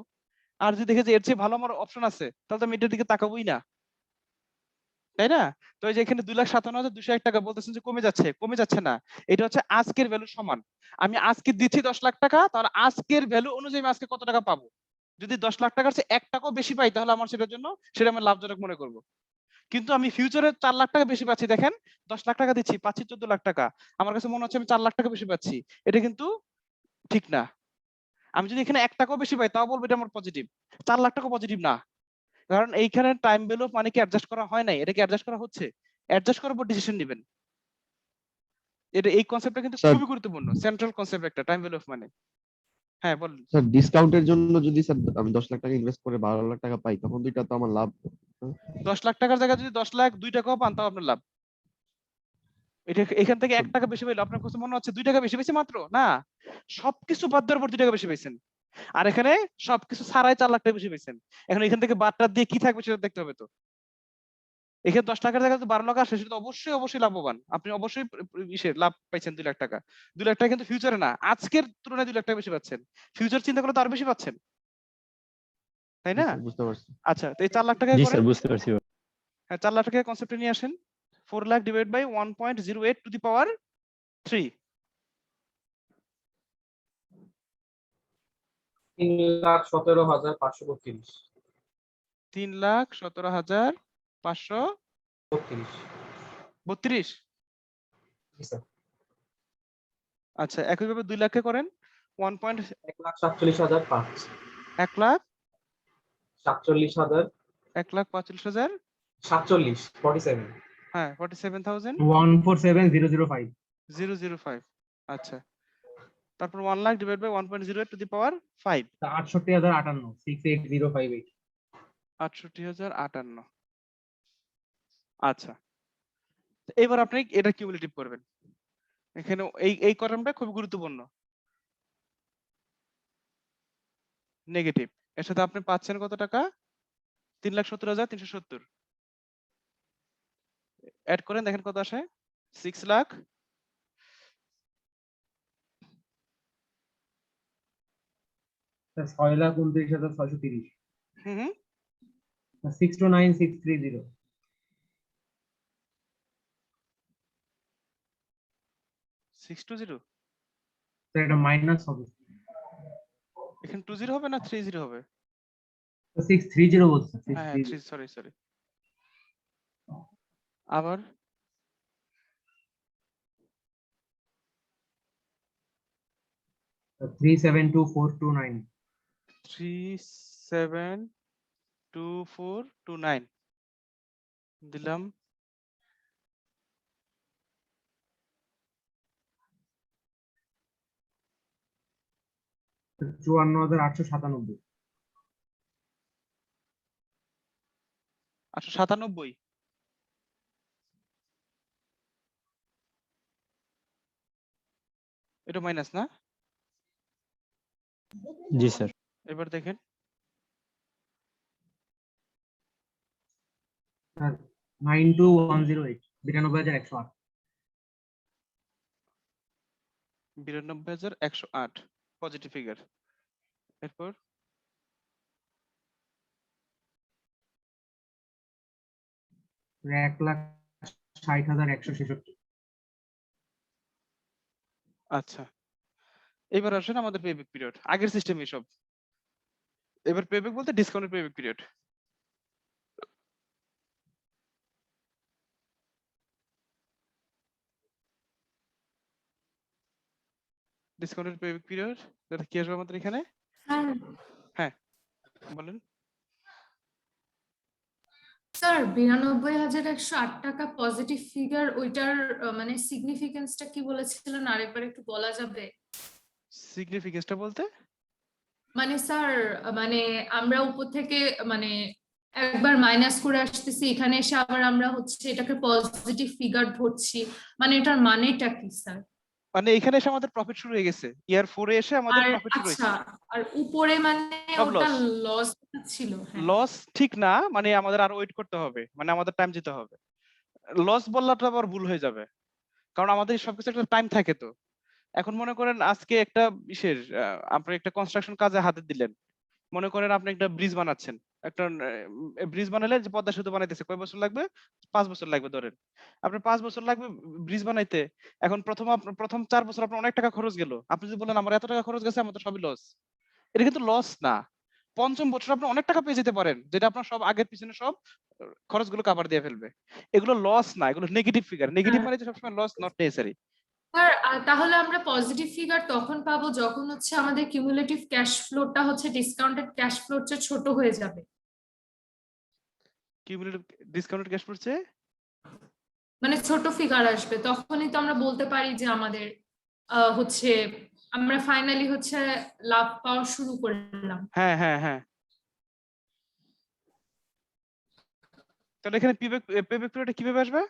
আর যদি দেখে যে এর চেয়ে ভালো আমার অপশন আছে, তাহলে তো আমি এটার দিকে তাকাবোই না, তাই না? তো এই যে এখানে 2,57,201 টাকা বলতেছেন যে কমে যাচ্ছে, কমে যাচ্ছে না, এটা হচ্ছে আজকের ভ্যালু সমান। আমি আজকে দিচ্ছি 10 লাখ টাকা, তাহলে আজকের ভ্যালু অনুযায়ী আমি আজকে কত টাকা পাবো। যদি 10 লাখ টাকার চেয়ে 1 টাকাও বেশি পাই, তাহলে আমার সেটার জন্য সেটা আমি লাভজনক মনে করব। কিন্তু আমি ফিউচারে 4 লাখ টাকা বেশি পাচ্ছি, দেখেন 10 লাখ টাকা দিচ্ছি, পাচ্ছি 14 লাখ টাকা, আমার কাছে মনে হচ্ছে আমি 4 লাখ টাকা বেশি পাচ্ছি, এটা কিন্তু ঠিক না। আমি যদি এখানে 1 টাকাও বেশি পাই তাও বলবো এটা আমার পজিটিভ, 4 লাখ টাকা পজিটিভ না। কারণ এইখানে time value of Manike adjust করা হয় নাই, এটাকে অ্যাডজাস্ট করা হচ্ছে। অ্যাডজাস্ট করার পর ডিসিশন নেবেন। এই কনসেপ্টটা কিন্তু স্যার খুবই গুরুত্বপূর্ণ, সেন্ট্রাল কনসেপ্ট একটা, টাইম ভ্যালু অফ মানি। হ্যাঁ বলুন। স্যার ডিসকাউন্টের জন্য যদি স্যার আমি 10 লাখ টাকা ইনভেস্ট করে 12 লাখ টাকা পাই, তখন তো এটা তো আমার লাভ। 10 লাখ টাকার জায়গায় যদি 10 লাখ 2 টাকাও পান তাও আপনার লাভ। এটা এখান থেকে 1 টাকা বেশি পাইলে আপনার কাছে মনে হচ্ছে 2 টাকা বেশি পাইছে মাত্র, না, সবকিছু বাদ দেওয়ার পর 2 টাকা বেশি পাইছেন। আর এখানে সবকিছু ছাড়াই 4 লাখ টাকা বেশি পাইছেন। এখন এখান থেকে বাদটা দিয়ে কি থাকবে সেটা দেখতে হবে। তো এখানে 10 টাকার জায়গায় 12 লাখ আসে, সেটা তো অবশ্যই লাভবান, আপনি অবশ্যই লাভ পাইছেন 2 লাখ টাকা। 2 লাখ টাকা কিন্তু ফিউচারে না, আজকের তুলনায় 2 লাখ টাকা বেশি পাচ্ছেন। ফিউচার চিন্তা করলে তো আরো বেশি পাচ্ছেন, তাই না? বুঝতে পারছি। আচ্ছা, তো এই 4 লাখ টাকা জি করেন। স্যার বুঝতে পারছি। হ্যাঁ, 4 লাখ টাকা কনসেপ্টে নিয়ে আসেন। 4 lakh divide by 1.08 to the power 3। 3,17,532 3,17,532। জি স্যার। আচ্ছা, একইভাবে 2 লাখে করেন 1. 1,47,500 1 লাখ 47,000 1,45,000 47 47 হ্যাঁ 47,000 147005 005। আচ্ছা, তারপর 1 lakh divide by 1.08 to the power 5। 68,058 68058। 68,058। আচ্ছা, এবার আপনি এটা কিউমুলেটিভ করবেন। এখানে এই কলামটা খুব গুরুত্বপূর্ণ, নেগেটিভ। এর সাথে আপনি পাচ্ছেন কত টাকা? 3,70,370। অ্যাড করেন, দেখেন কত আসে। 6 লাখ 6,29,630। হুম 629,630। 620। স্যার এটা মাইনাস হবে। এখানে 20 হবে না 30 হবে? 630 বলছে। হ্যাঁ 3, সরি। আবার 372429। 372429 দিলাম। তো 54,897। 897। এটা মাইনাস না? জি স্যার। এবার দেখেন 92108 92,108। 92,108 পজিটিভ ফিগার। এরপর 1,60,166। আচ্ছা, এবার আসেন আমাদের পেব্যাক পিরিয়ড, আগের সিস্টেম এসব। এবার পেব্যাক বলতে discounted payback period. Discounted payback period এটা কি আসবে আমাদের এখানে? স্যার হ্যাঁ বলেন। স্যার 92,108 টাকা পজিটিভ ফিগার, ওইটার মানে সিগনিফিকেন্সটা কি বলেছিলেন আরেকবার একটু বলা যাবে? সিগনিফিকেন্সটা বলতে? মানে স্যার মানে আমরা উপর থেকে মানে একবার মাইনাস করে আসতেছি, এখানে এসে আবার আমরা হচ্ছে এটাকে পজিটিভ ফিগার ধরছি, মানে এটার মানেটা কি স্যার? মানে এখানে এসে আমাদের প্রফিট শুরু হয়ে গেছে, ইয়ার 4 এ এসে আমাদের আর প্রফিট শুরু হয়েছে। আচ্ছা, আর উপরে মানে সব ওটা লস। লস ছিল। হ্যাঁ লস ঠিক না, মানে আমাদের আরো ওয়েট করতে হবে, মানে আমাদের টাইম দিতে হবে। লস বললাটা আবার ভুল হয়ে যাবে, কারণ আমাদের সবকিছু একটা টাইম থাকে। তো এখন মনে করেন আজকে একটা বিশেষ আপনি একটা কনস্ট্রাকশন কাজে হাতে দিলেন, মনে করেন আপনি একটা ব্রিজ বানাচ্ছেন। একটা ব্রিজ বানালে যে পদ্মা সেতু বানাইতেছে কয় বছর লাগবে? 5 বছর লাগবে ধরেন। আপনার 5 বছর লাগবে ব্রিজ বানাইতে। এখন প্রথম 4 বছর আপনার অনেক টাকা খরচ গেল, আপনি যদি বলেন আমার এত টাকা খরচ গেছে, আমার তো সবই লস। এটা কিন্তু লস না। পঞ্চম বছর আপনি অনেক টাকা পেয়ে যেতে পারেন, যেটা আপনার সব আগের পিছনে সব খরচগুলো কভার দিয়ে ফেলবে। এগুলো লস না, এগুলো নেগেটিভ ফিগার। নেগেটিভ মানে যে সবসময় লস, নট নেসেসারি। স্যার তাহলে আমরা পজিটিভ ফিগার তখন পাবো যখন হচ্ছে আমাদের কিউমুলেটিভ ক্যাশ ফ্লোটা হচ্ছে ডিসকাউন্টেড ক্যাশ ফ্লোর চেয়ে ছোট হয়ে যাবে। কিউমুলেটিভ ডিসকাউন্টেড ক্যাশ পড়ছে মানে ছোট ফিগার আসবে, তখনই তো আমরা বলতে পারি যে আমাদের হচ্ছে আমরা ফাইনালি হচ্ছে লাভ পাওয়া শুরু করলাম। হ্যাঁ। তাহলে এখানে পেব্যাক পিরিয়ডটা কিভাবে আসবে?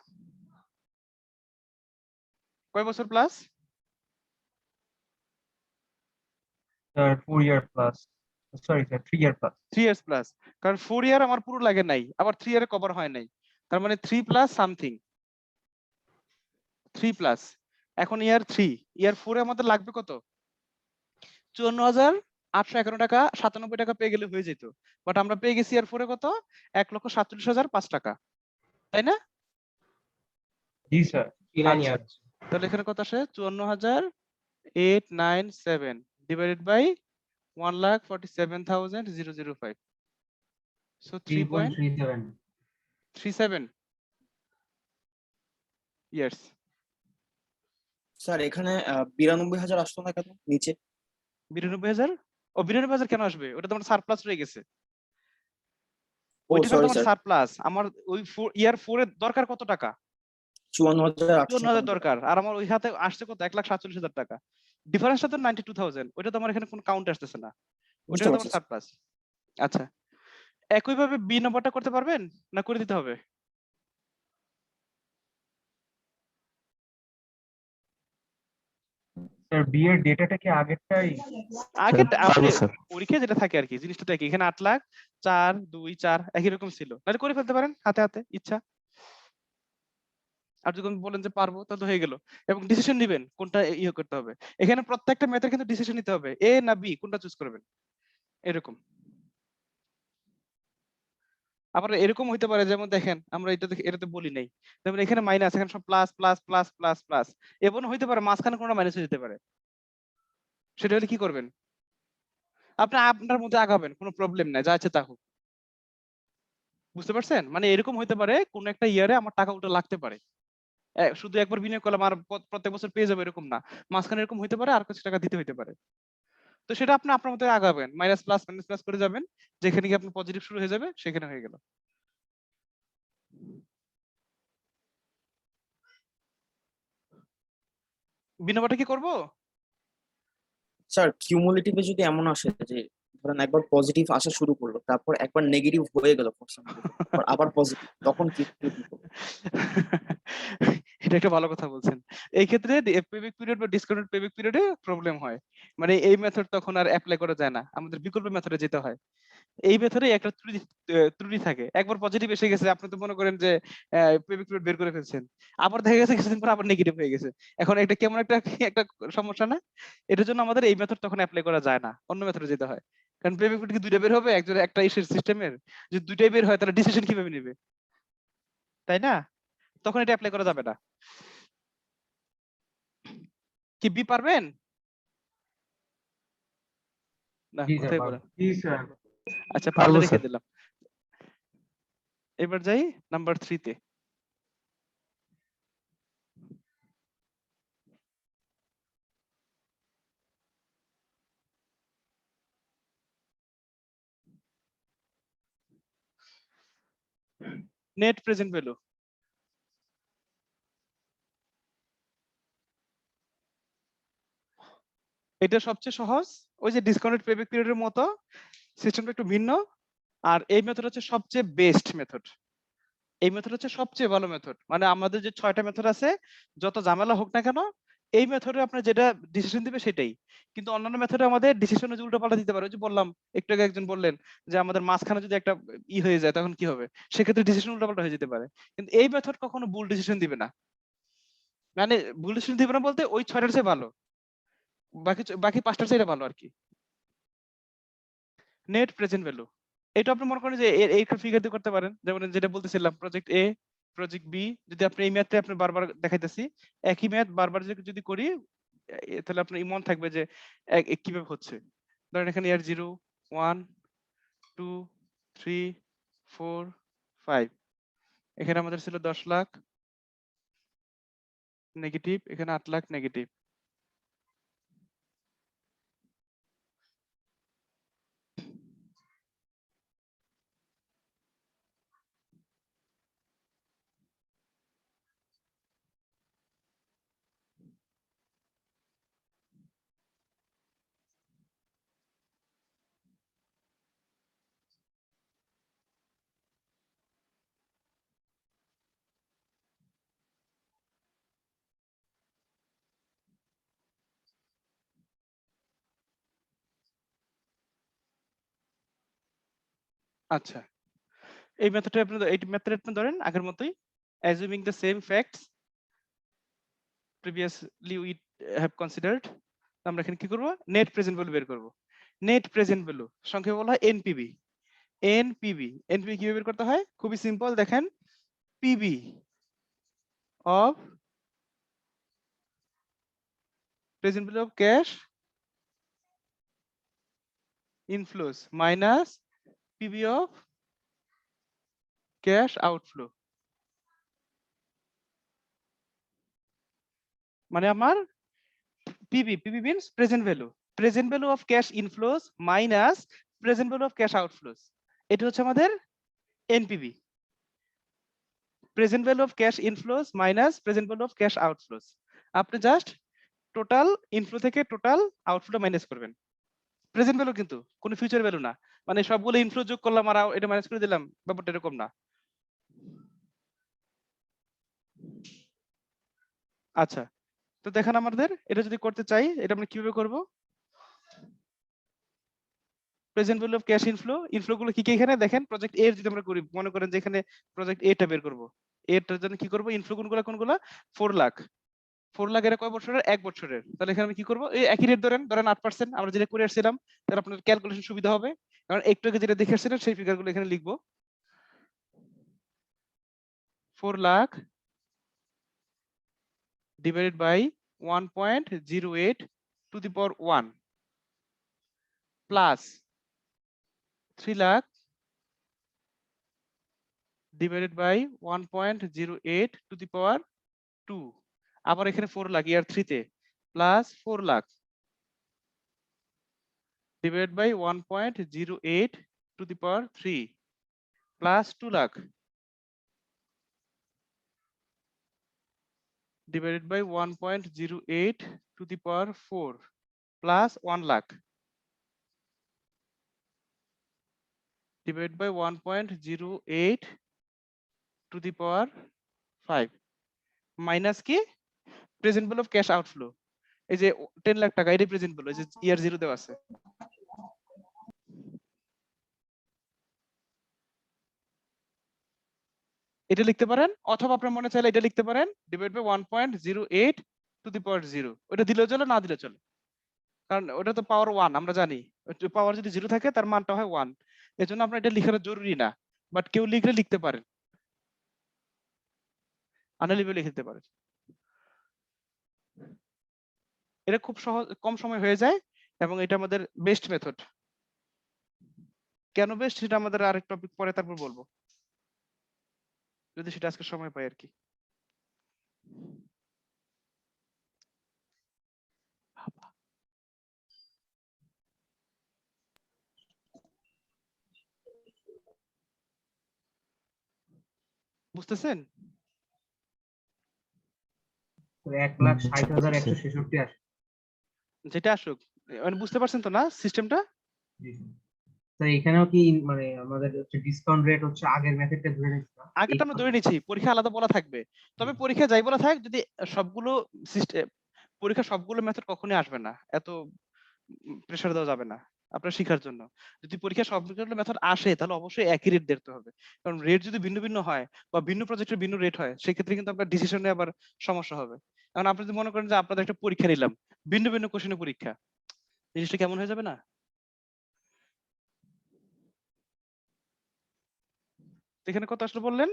কয় বছর plus? 4 year plus, sorry sir 3 year plus। 3 years plus, কারণ 4 ইয়ার আমার পুরো লাগে নাই, আবার 3 ইয়ারে কভার হয় নাই, তার মানে 3 প্লাস সামথিং, 3 প্লাস। এখন ইয়ার 3, ইয়ার 4 এ আমাদের লাগবে কত? 54,851 টাকা 97 টাকা পেয়ে গেলে হয়ে যেত, বাট আমরা পেয়ে গেছি ইয়ার 4 এ কত? 1,47,005 টাকা, তাই না? জি স্যার। 39 ইয়ার। তাহলে এখানে কত আসে 54,897 divided by 1,47,005 so 3.37 years. Sir এখানে 92,000 আসতো না কেন নিচে? 92,000 ও 92,000 কেন আসবে? ওটা তো আমার সারপ্লাস রয়ে গেছে। ও ওইটা সরি তো আমার স্যার, সারপ্লাস। আমার ওই ইয়ার 4 এর দরকার কত টাকা? 54,000 54,800 দরকার। আর আমার ওই হাতে আসছে কত 1,47,000 টাকা। ডিফারেন্সটা তো 92,000। ওইটা তো আমার এখানে কোনো কাউন্ট আসতেছে না। ওইটা বুঝতে তো পারছি আমার স্যার। সারপ্লাস। আচ্ছা, একইভাবে বি নাম্বারটা করতে পারবেন না করে দিতে হবে? স্যার বি এর ডেটাটা কি আগেরটাই? আগে আপনি স্যার। পরীক্ষায় যেটা থাকে আর কি, জিনিসটা তো একই। এখানে 8 লাখ 4 2 4 একই রকম ছিল। নাহলে করে ফেলতে পারেন হাতে হাতে ইচ্ছা। আর যদি বলেন যে পারবো তাহলে তো হয়ে গেল। এবং ডিসিশন নেবেন কোনটা ইয়ে করতে হবে। এখানে প্রত্যেকটা মেথডের কিন্তু ডিসিশন নিতে হবে, এ না বি কোনটা চুজ করবেন এরকম। আবার এরকম হইতে পারে যেমন দেখেন আমরা এটাতে বলি নাই, যেমন এখানে মাইনাস, এখানে সব plus plus plus plus plus, এমন হইতে পারে মাঝখানে কোনটা মাইনাস হয়ে যেতে পারে। সেটা হলে কি করবেন? আপনি আপনার মধ্যে আগাবেন, কোনো প্রবলেম নাই, যা আছে তা হোক। বুঝতে পারছেন? মানে এরকম হইতে পারে কোন একটা ইয়ারে আমার টাকা উল্টো লাগতে পারে, শুধু একবার বিনিয়োগ করলাম আর প্রত্যেক বছর পেয়ে যাবো এরকম না, মাঝখানে এরকম হইতে পারে আর কিছু টাকা দিতে হইতে পারে। তো সেটা আপনি আপনার মধ্যে আগাবেন, মাইনাস প্লাস করে যাবেন, যেখানে গিয়ে আপনার পজিটিভ শুরু হয়ে যাবে সেখানে হয়ে গেল। বিনিয়োগটা কি করব? স্যার কিউমুলেটিভে যদি এমন আসে যে ধরেন একবার পজিটিভ আসা শুরু করলো, তারপর একবার নেগেটিভ হয়ে গেল for some reason, আবার পজিটিভ, তখন কি করবো? এটা একটা ভালো কথা বলছেন। এই ক্ষেত্রে পেব্যাক পিরিয়ড বা ডিসকাউন্টেড পেব্যাক পিরিয়ডে প্রবলেম হয়। মানে এই মেথড তখন আর অ্যাপ্লাই করা যায় না, আমাদের বিকল্প মেথডে যেতে হয়। এই মেথডে একটা ত্রুটি থাকে। একবার পজিটিভ এসে গেছে, আপনি তো মনে করেন যে পেব্যাক পিরিয়ড বের করে ফেলছেন, আবার দেখা গেছে কিছুদিন পর আবার নেগেটিভ হয়ে গেছে। এখন এটা কেমন একটা একটা সমস্যা না? এটার জন্য আমাদের এই মেথড তখন অ্যাপ্লাই করা যায় না, অন্য মেথডে যেতে হয়। কারণ পেব্যাক পিরিয়ড কি দুইটা বের হবে একজন একটা ইসের সিস্টেমের? যদি দুইটাই বের হয় তাহলে ডিসিশন কিভাবে নেবে, তাই না? তখন এটা অ্যাপ্লাই করা যাবে না। কি বি পারবেন না? জি স্যার কোথায় পারবো। বলেন? জি স্যার। আচ্ছা, পারবো পারলে রেখে স্যার। দিলাম। এবার যাই নাম্বার 3 তে। Net present value. এটা সবচেয়ে সহজ, ওই যে ডিসকাউন্টেড পেব্যাক পিরিয়ডের মতো, সিস্টেমটা একটু ভিন্ন। আর এই মেথড হচ্ছে সবচেয়ে বেস্ট মেথড। এই মেথড হচ্ছে সবচেয়ে ভালো মেথড। মানে আমাদের যে 6টা মেথড আছে, যত ঝামেলা হোক না কেন, এই মেথডে আপনার যেটা ডিসিশন দিবে সেটাই। কিন্তু অন্যান্য মেথডে আমাদের ডিসিশনে যে উল্টো দিতে পারে, ওই যে বললাম একটু আগে একজন বললেন যে আমাদের মাঝখানে যদি একটা হয়ে যায় তখন কি হবে, সেক্ষেত্রে ডিসিশন উল্টোপাল্টা হয়ে যেতে পারে। কিন্তু এই মেথড কখনো ভুল ডিসিশন দিবে না। মানে ভুল ডিসিশন দিবে না বলতে ওই 6টার চেয়ে ভালো, বাকি 5টার চেয়ে ভালো আর কি। নেট প্রেজেন্ট ভ্যালু, এটা আপনি মনে করেন যে এই ফিগার দিয়ে করতে পারেন। যেমন যেটা বলতেছিলাম প্রজেক্ট এ, প্রজেক্ট বি, যদি আপনি এই ম্যাথটা আপনি বারবার দেখাইতেছি, একই ম্যাথ বারবার যদি করি, তাহলে আপনার ইমন থাকবে যে কিভাবে হচ্ছে। ধরেন এখানে ইয়ার 0 1 2 3 4 5, এখানে আমাদের ছিল 10 লাখ নেগেটিভ, এখানে 8 লাখ নেগেটিভ। আচ্ছা, এই মেথডটা আপনি ধরেন আগের মতোই, assuming the same facts previously we have considered। আমরা এখানে কি করব, নেট প্রেজেন্ট ভ্যালু বের করব। নেট প্রেজেন্ট ভ্যালু সংক্ষেপে বলা হয় এনপিভি। এনপিভি কিভাবে বের করতে হয়? খুবই সিম্পল, দেখেন PB of present value of cash inflows minus PV of cash outflow। মানে আমার PV means present value of cash inflows minus present value of cash outflows, এটা হচ্ছে আমাদের NPV, present value of cash inflows minus present value of cash outflows। আপনি just total inflow থেকে total outflow minus করবেন, present value কিন্তু কোনো future value না, মানে সবগুলো ইনফ্লো যোগ করলাম আর এটা মাইনাস করে দিলাম, ব্যাপারটা এরকম না। আচ্ছা, তো দেখেন আমাদের এটা যদি করতে চাই এটা আমরা কিভাবে করব? Present value of cash inflow গুলো কি কি এখানে দেখেন, প্রজেক্ট এর যদি আমরা করি, মনে করেন যে এখানে প্রজেক্ট এ টা বের করব, এটার জন্য কি করব, ইনফ্লো কোনগুলো 4 লাখ, 4 লাখ এর কয় বছরের, 1 বছরের, তাহলে এখানে আমি কি করব, এই একই রেট ধরেন 8%, আমরা যেটা করে আসছিলাম, তাহলে আপনাদের ক্যালকুলেশন সুবিধা হবে, কারণ একটু আগে যেটা দেখে আসছিলেন সেই ফিগারগুলো এখানে লিখবো। 4 lakh divided by 1.08 to the power 1 plus 3 lakh divided by 1.08 to the power 2, আবার এখানে 4 লাখ ইয়ার 3 তে plus 4 lakh divided by 1.08 to the power 3 plus 2 lakh divided by 1.08 to the power 4 plus 1 lakh divided by 1.08 to the power 5 minus কি present value of cash outflow, এই যে 10 লাখ টাকা, এটা present value, এই যে ইয়ার 0 দেওয়া আছে। এটা লিখতে পারেন, অথবা আপনার মনে চাইলে এটা লিখতে পারেন ডিভাইড বাই 1.08 টু দি পাওয়ার 0, ওটা দিলেও চলে না দিলেও চলে, কারণ ওটা তো পাওয়ার 1 আমরা জানি, পাওয়ার যদি 0 থাকে তার মানটা হয় 1, এজন্য আপনার এটা লেখাটা জরুরি না, বাট কেউ লিখলে লিখতে পারেন, আনালিভে লিখে দিতে পারেন, এটা খুব সহজ, কম সময় হয়ে যায় এবং এটা আমাদের বেস্ট মেথড। কেন বেস্ট সেটা আমাদের আরেক টপিক পরে তারপর বলবো, যদি সেটা আজকে সময় পাই আর কি। বুঝতেছেন? 1,60,166 আসে। যেটা আসুক, মানে বুঝতে পারছেন তো না সিস্টেমটা? জি স্যার। স্যার এখানেও কি মানে আমাদের হচ্ছে ডিসকাউন্ট রেট হচ্ছে আগের মেথডটা ধরে নিচ্ছি না? আগেটা আমরা ধরে নিচ্ছি, পরীক্ষা আলাদা বলা থাকবে, তবে পরীক্ষা যাই বলা থাক, যদি সবগুলো সিস্টেম, পরীক্ষা সবগুলো মেথড কখনোই আসবে না, এত প্রেসার দেওয়া যাবে না আপনার শিখার জন্য। যদি পরীক্ষা সবগুলো মেথড আসে তাহলে অবশ্যই একই রেট দিতে হবে, কারণ রেট যদি ভিন্ন ভিন্ন হয় বা ভিন্ন প্রজেক্টের ভিন্ন রেট হয় সেক্ষেত্রে কিন্তু আপনার ডিসিশনে আবার সমস্যা হবে। কারণ আপনি যদি মনে করেন যে আপনাদের একটা পরীক্ষা নিলাম, ভিন্ন ভিন্ন কোশ্চেনের পরীক্ষা, জিনিসটা কেমন হয়ে যাবে না? এখানে কত আসলে বললেন?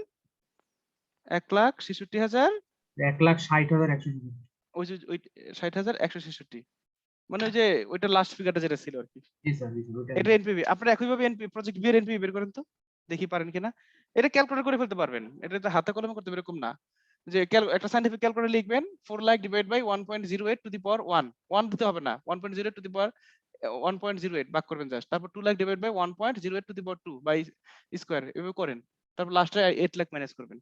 1,66,000, 1,60,166। ওই যে ওই 60,166, মানে ওই যে ওইটা লাস্ট ফিগারটা যেটা ছিল আর কি, জি স্যার, জি স্যার, ওইটাই। এটা এনপিভি। আপনারা একইভাবে এনপি প্রজেক্ট বি এর এনপিভি বের করেন তো, দেখি পারেন কিনা। এটা ক্যালকুলেট করে ফেলতে পারবেন, এটা তো হাতে কলমে করতে হবে এরকম না, যে একটা সাইন্টিফিক ক্যালকুলেটর লিখবেন 4 lakh divide by 1.08 to the power 1, 1 দিতে হবে না, 1.08 টু দি পাওয়ার 1.08 ভাগ করবেন জাস্ট, তারপর 2 lakh divide by 1.08 to the power 2 by square, এভাবে করেন, তারপর লাস্টে 8 লাখ মাইনাস করবেন।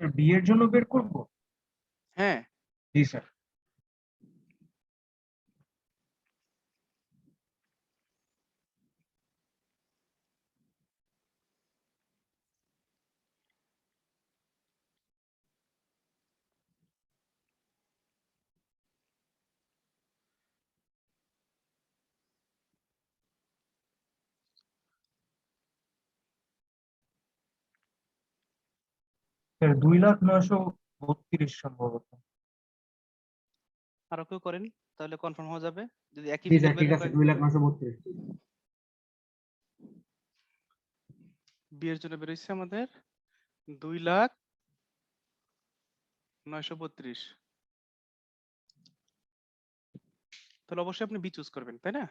বি এর জন্য বের করব? হ্যাঁ, জি স্যার। স্যার 2,09,32 সম্ভবত। আরো কেউ করেন তাহলে কনফার্ম হয়ে যাবে যদি একই জি ফিগার স্যার ঠিক আছে, 2,09,32। বি এর জন্য বেরোচ্ছে আমাদের 2,09,32। তাহলে অবশ্যই আপনি বি চুজ করবেন, তাই না?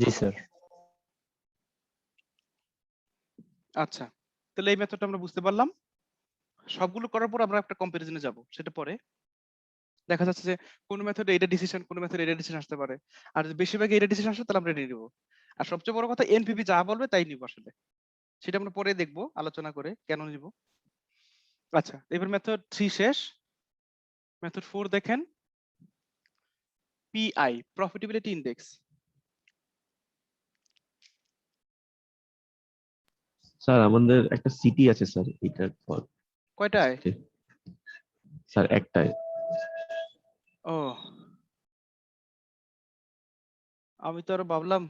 জি স্যার। আচ্ছা, তাহলে এই মেথডটা আমরা বুঝতে পারলাম। সবগুলো করার পর আমরা একটা কম্পারিজনে যাব, সেটা পরে দেখা যাচ্ছে যে কোন মেথডে এটা ডিসিশন, কোন মেথডে এটা ডিসিশন আসতে পারে। আর যদি বেশিরভাগ এটা ডিসিশন আসে তাহলে আমরা এটা নিব। আর সবচেয়ে বড় কথা এনপিপি যা বলবে তাই নিব আসলে। সেটা আমরা পরে দেখব আলোচনা করে কেন নিব। আচ্ছা, এবার মেথড 3 শেষ। মেথড 4 দেখেন, পিআই প্রফিটেবিলিটি ইনডেক্স। স্যার আমাদের একটা সিটি আছে স্যার, এটার পর কয়টায়? স্যার একটাই। ও, আমি তো আরো ভাবলাম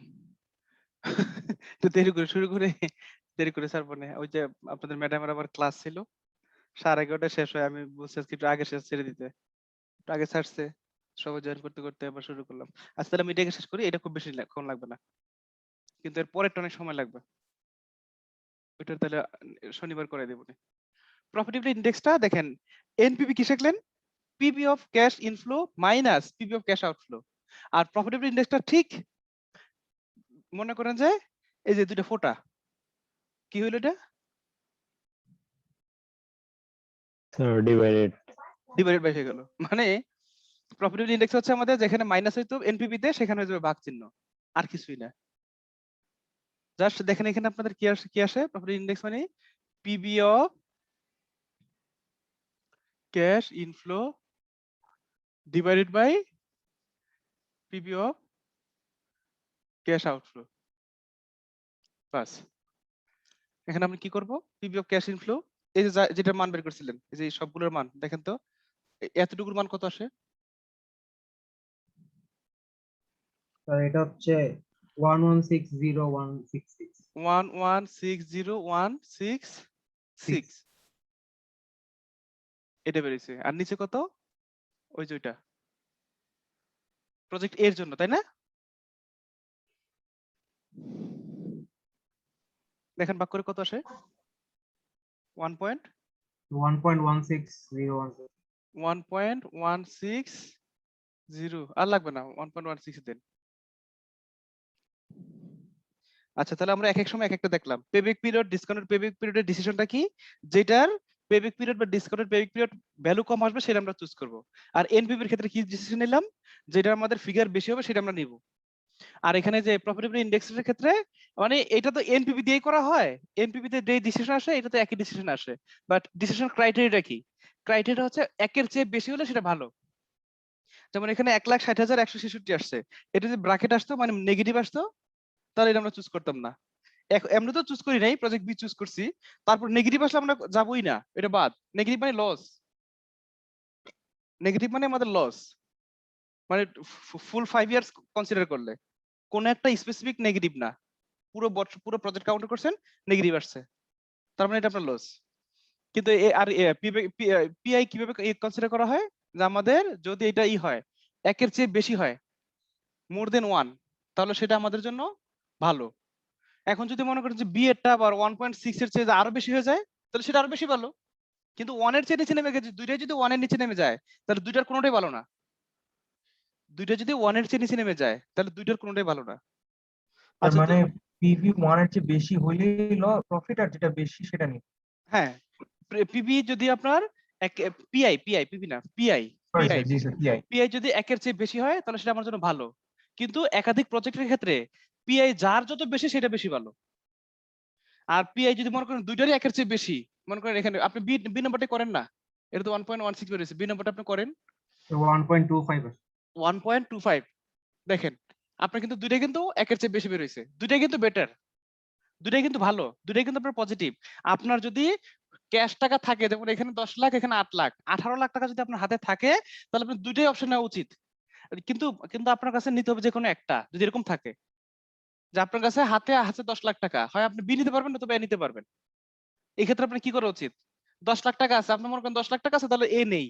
তো দেরি করে শুরু করে দেরি করে স্যার মনে ওই যে আপনাদের ম্যাডামের আবার ক্লাস ছিল 11:30 শেষ হয়, আমি বলছি আজকে একটু আগে শেষ ছেড়ে দিতে, একটু আগে ছাড়ছে, সবাই জয়েন করতে করতে আবার শুরু করলাম। আজ তাহলে আমি এটাকে শেষ করি, এটা খুব বেশি ক্ষণ লাগবে না, কিন্তু এর পরেরটা অনেক সময় লাগবে। ওইটা তাহলে শনিবার করে দেবো। প্রফিটেবিলিটি ইন্ডেক্সটা দেখেন, এনপিপি কি শিখলেন? PV of cash inflow minus PV of cash outflow. আর প্রফিটেবিলিটি ইন্ডেক্সটা ঠিক মনে করেন যে এই যে দুইটা ফোঁটা, কি হইলো এটা? স্যার ডিভাইডেড ডিভাইডেড বাই হয়ে গেল। মানে প্রফিটেবিলিটি ইন্ডেক্স হচ্ছে আমাদের যেখানে মাইনাস হইতো এনপিপি তে, সেখানে হয়ে যাবে ভাগ চিহ্ন, আর কিছুই না। জাস্ট দেখেন এখানে আপনাদের কি আসে প্রফিটেবিলিটি ইন্ডেক্স মানে PV of cash inflow divided by PV of cash outflow. বাস, এখানে আপনি কি করব, পিবি অফ ক্যাশ ইনফ্লো এই যে যেটা মান বের করছিলেন, এই যে সবগুলোর মান দেখেন তো এতটুকুর মান কত আসে? স্যার এটা হচ্ছে 1160166। 1160166 এটা বেরিয়েছে। আর নিচে কত? ওই যে ওইটা প্রজেক্ট এর জন্য, তাই না? দেখেন ভাগ করে কত আসে? 1.160 আর লাগবে না, 1.16 দেন। আচ্ছা, তাহলে আমরা এক এক সময় এক একটা দেখলাম। পেব্যাক পিরিয়ড, ডিসকাউন্টেড পেব্যাক পিরিয়ডের ডিসিশনটা কি? যেটার পেব্যাক পিরিয়ড বা ডিসকাউন্টেড পেব্যাক পিরিয়ড ভ্যালু কম আসবে সেটা আমরা চুজ করব। আর এনপিপির ক্ষেত্রে কি ডিসিশন নিলাম? যেটা আমাদের ফিগার বেশি হবে সেটা আমরা নিব। আর এখানে যে প্রফিটেবিলিটি ইন্ডেক্সের ক্ষেত্রে মানে এটা তো এনপিপি দিয়েই করা হয়, এনপিপি তে যে ডিসিশন আসে এটা তো একই ডিসিশন আসে, বাট ডিসিশন ক্রাইটেরিয়াটা কি? ক্রাইটেরিয়া হচ্ছে একের চেয়ে বেশি হলে সেটা ভালো। যেমন এখানে 1,60,166 আসছে, এটা যদি ব্র্যাকেট আসতো মানে নেগেটিভ আসতো তাহলে এটা আমরা চুজ করতাম না। আমরা তো চুজ করি নাই, প্রজেক্ট বি চুজ করছি, তারপর নেগেটিভ আসলে আমরা যাবই না, এটা বাদ। নেগেটিভ মানে লস, নেগেটিভ মানে আমাদের লস, মানে ফুল 5 ইয়ার্স কনসিডার করলে কোন একটা স্পেসিফিক নেগেটিভ না, পুরো পুরো প্রজেক্ট কাউন্ট করছেন নেগেটিভ আসছে, তার মানে এটা আপনার লস। কিন্তু আর পিআই কিভাবে কনসিডার করা হয়? যে আমাদের যদি এটা হয় একের চেয়ে বেশি হয়, মোর দেন 1, তাহলে সেটা আমাদের জন্য ভালো। এখন যদি মনে করেন যে বি এরটা আবার 1.6 এর চেয়ে আরো বেশি হয়ে যায় তাহলে সেটা আরো বেশি ভালো। কিন্তু 1 এর চেয়ে নিচে নেমে গেছে, দুইটাই যদি 1 এর নিচে নেমে যায় তাহলে দুইটার কোনোটাই ভালো না। দুইটা যদি 1 এর চেয়ে নিচে নেমে যায় তাহলে দুইটার কোনোটাই ভালো না। তার আচ্ছা, মানে পিভি 1 এর চেয়ে বেশি হইলেই প্রফিট, আর যেটা বেশি সেটা নিই। হ্যাঁ, পিবি যদি আপনার পিবি না জি স্যার পিআই। পিআই যদি একের চেয়ে বেশি হয় তাহলে সেটা আমার জন্য ভালো। কিন্তু একাধিক প্রজেক্টের ক্ষেত্রে পিআই যার যত বেশি সেটা বেশি ভালো। আর পিআই যদি মনে করেন দুইটারই একের চেয়ে বেশি, মনে করেন এখানে আপনি বি নাম্বারটা করেন না, এটা তো 1.16 বেরিয়েছে, বি নাম্বারটা আপনি করেন 1.25 আছে। 1.25। দেখেন আপনার কিন্তু দুইটাই কিন্তু একের চেয়ে বেশি বের হয়েছে, দুইটাই কিন্তু বেটার, দুইটাই কিন্তু ভালো, দুইটাই কিন্তু আপনার পজিটিভ। আপনার যদি ক্যাশ টাকা থাকে, যেমন এখানে 10 লাখ, এখানে 8 লাখ, 18 লাখ টাকা যদি আপনার হাতে থাকে, তাহলে আপনার দুইটাই অপশন নেওয়া উচিত। কিন্তু কিন্তু আপনার কাছে নিতে হবে যে কোনো একটা, যদি এরকম থাকে যে আপনার কাছে হাতে হাতে 10 লাখ টাকা, হয় আপনি বি নিতে পারবেন, নতুবা এ নিতে পারবেন। এই ক্ষেত্রে আপনার কি করা উচিত? 10 লাখ টাকা আছে, আপনি মনে করেন 10 লাখ টাকা আছে, তাহলে এ নেই,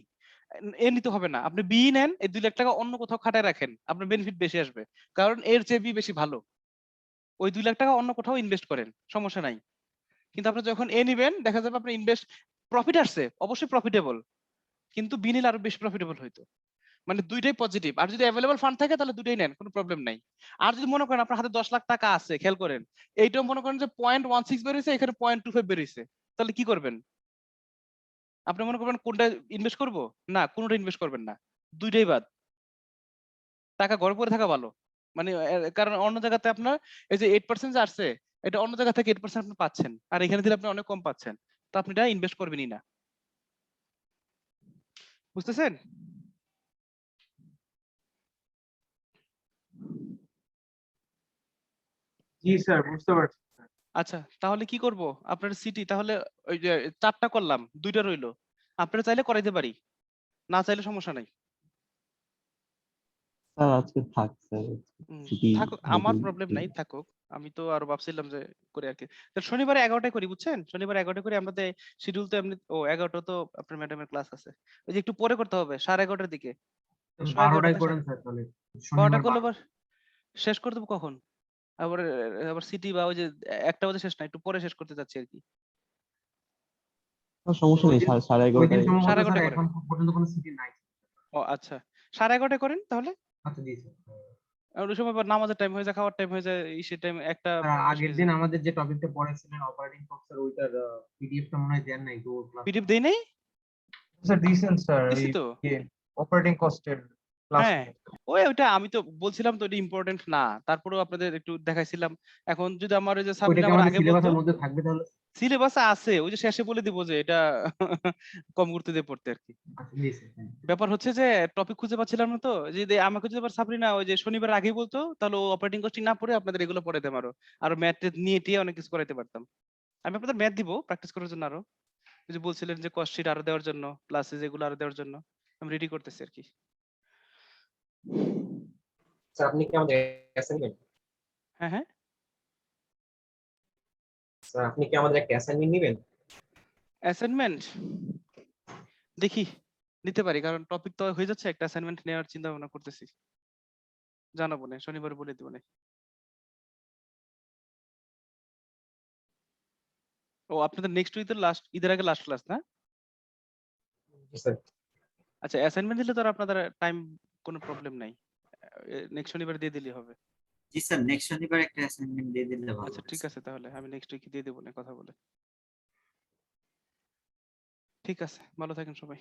এ নিতে হবে না, আপনি বি নেন, এই 2 লাখ টাকা অন্য কোথাও খাটায় রাখেন, আপনার বেনিফিট বেশি আসবে, কারণ এর চেয়ে বি বেশি ভালো। ওই 2 লাখ টাকা অন্য কোথাও ইনভেস্ট করেন, সমস্যা নাই। কিন্তু আপনি যখন এ নিবেন, দেখা যাবে আপনার ইনভেস্ট প্রফিট আসছে, অবশ্যই প্রফিটেবল, কিন্তু বি নিলে আরো বেশি প্রফিটেবল হইতো। মানে দুইটাই পজিটিভ। আর যদি অ্যাভেলেবল ফান্ড থাকে তাহলে দুইটাই নেন, কোনো প্রবলেম নাই। আর যদি মনে করেন আপনার হাতে 10 লাখ টাকা আছে, খেয়াল করেন এইটাও মনে করেন যে 0.16 বের হয়েছে, এখানে 0.25 বের হয়েছে, তাহলে কি করবেন? আপনি মনে করবেন কোনটা ইনভেস্ট করব? না, কোনোটা ইনভেস্ট করবেন না, দুইটাই বাদ। টাকা ঘরে পড়ে থাকা ভালো। মানে কারণ অন্য জায়গাতে আপনার এই যে 8% যে আসছে, এটা অন্য জায়গা থেকে 8% আপনি পাচ্ছেন, আর এখানে দিলে আপনি অনেক কম পাচ্ছেন, তো আপনি এটা ইনভেস্ট করবেনই না। বুঝতেছেন? জি স্যার, বুঝতে পারছি। আচ্ছা, তাহলে কি করব? আপনার সিটি তাহলে ওই যে 4টা করলাম, 2টা রইলো। আপনারা চাইলে করাইতে পারি, না চাইলে সমস্যা নাই। স্যার আজকে থাক স্যার, ছুটি থাকুক, আমার প্রবলেম নাই, থাকুক। আমি তো আরো ভাবছিলাম যে করি আর কি। তাহলে শনিবারে 11টায় করি, বুঝছেন? শনিবার 11টায় করি, আমাদের শিডিউল তো এমনি 11টা তো আপনার ম্যাডামের ক্লাস আছে, ওই যে একটু পরে করতে হবে 11:30টার দিকে। 12টায় 11:30 করেন স্যার তাহলে। 12টা শনিবার করলে আবার শেষ করে দেবো কখন? আবার আবার সিটি বা ওই যে 1টা বাজে শেষ না, একটু পরে শেষ করতে যাচ্ছি আর কি। সমস্যা নেই, সাড়ে ওই দিন 11টায়। সম্ভবত স্যার 11:30 করেন। এখন পর্যন্ত কোনো সিটি নাই। ও আচ্ছা, 11:30 করেন তাহলে। আচ্ছা জি স্যার। আর ওই সময় আবার নামাজের টাইম হয়ে যায়, খাওয়ার টাইম হয়ে যায়, ইসের টাইম 1টা 20 আগের বেজে দিন যায়। আমাদের যে টপিকটা পড়াইছিলেন অপারেটিং কস্টের, ওইটার পিডিএফটা মনে হয় দেন নাই তো ক্লাস। পিডিএফ দেই নাই? স্যার দিয়েছেন স্যার, দিছি তো। অপারেটিং কস্টের ক্লাস। হ্যাঁ, ওইটা আমি তো বলছিলাম তো, এটা ইম্পর্টেন্ট না, তারপরেও আপনাদের একটু দেখাইছিলাম। এখন যদি আমার ওই যে ওইটা সাবরিনা কি আমার আমাদের আগে বলতো, সিলেবাসের মধ্যে থাকবে তাহলে? সিলেবাসে আছে, ওই যে শেষে বলে দিব যে এটা কম গুরুত্ব দিয়ে পড়তে আর কি। আচ্ছা জি স্যার, হ্যাঁ। ব্যাপার হচ্ছে যে টপিক খুঁজে পাচ্ছিলাম না, তো যদি আমাকে যদি আবার সাবরিনা ওই যে শনিবার আগেই বলতো, তাহলে ও অপারেটিং কস্টিং না পড়ে আপনাদের এগুলো পড়াইতাম, আরো ম্যাথ নিয়ে টিয়ে অনেক কিছু করাইতে পারতাম। আমি আপনাদের ম্যাথ দিব প্র্যাকটিস করার জন্য, আরো ওই যে বলছিলেন যে কস্ট শিট আরো দেওয়ার জন্য, ক্লাসে যেগুলো আরো দেওয়ার জন্য আমি রেডি করতেছি আর কি। স্যার আপনি কি আমাদের অ্যাসাইনমেন্ট হ্যাঁ হ্যাঁ, স্যার আপনি কি আমাদের একটা অ্যাসাইনমেন্ট নেবেন? অ্যাসাইনমেন্ট দেখি নিতে পারি, কারণ টপিক তো হয়ে যাচ্ছে, একটা অ্যাসাইনমেন্ট নেওয়ার চিন্তা ভাবনা করতেছি। জানাবো না, শনিবার বলে দিব না। ও আপনাদের নেক্সট উইকের লাস্ট, ঈদের আগে লাস্ট ক্লাস না? জি স্যার। আচ্ছা, অ্যাসাইনমেন্ট দিলে তো আর আপনাদের টাইম কোনো প্রবলেম নাই, নেক্সট শনিবার দিয়ে দিলেই হবে। জি স্যার, নেক্সট শনিবার একটা অ্যাসাইনমেন্ট দিয়ে দিলে ভালো আচ্ছা হয় ঠিক স্যার। আছে, তাহলে আমি নেক্সট উইকে দিয়ে দেবো না কথা বলে। ঠিক আছে, ভালো থাকেন সবাই।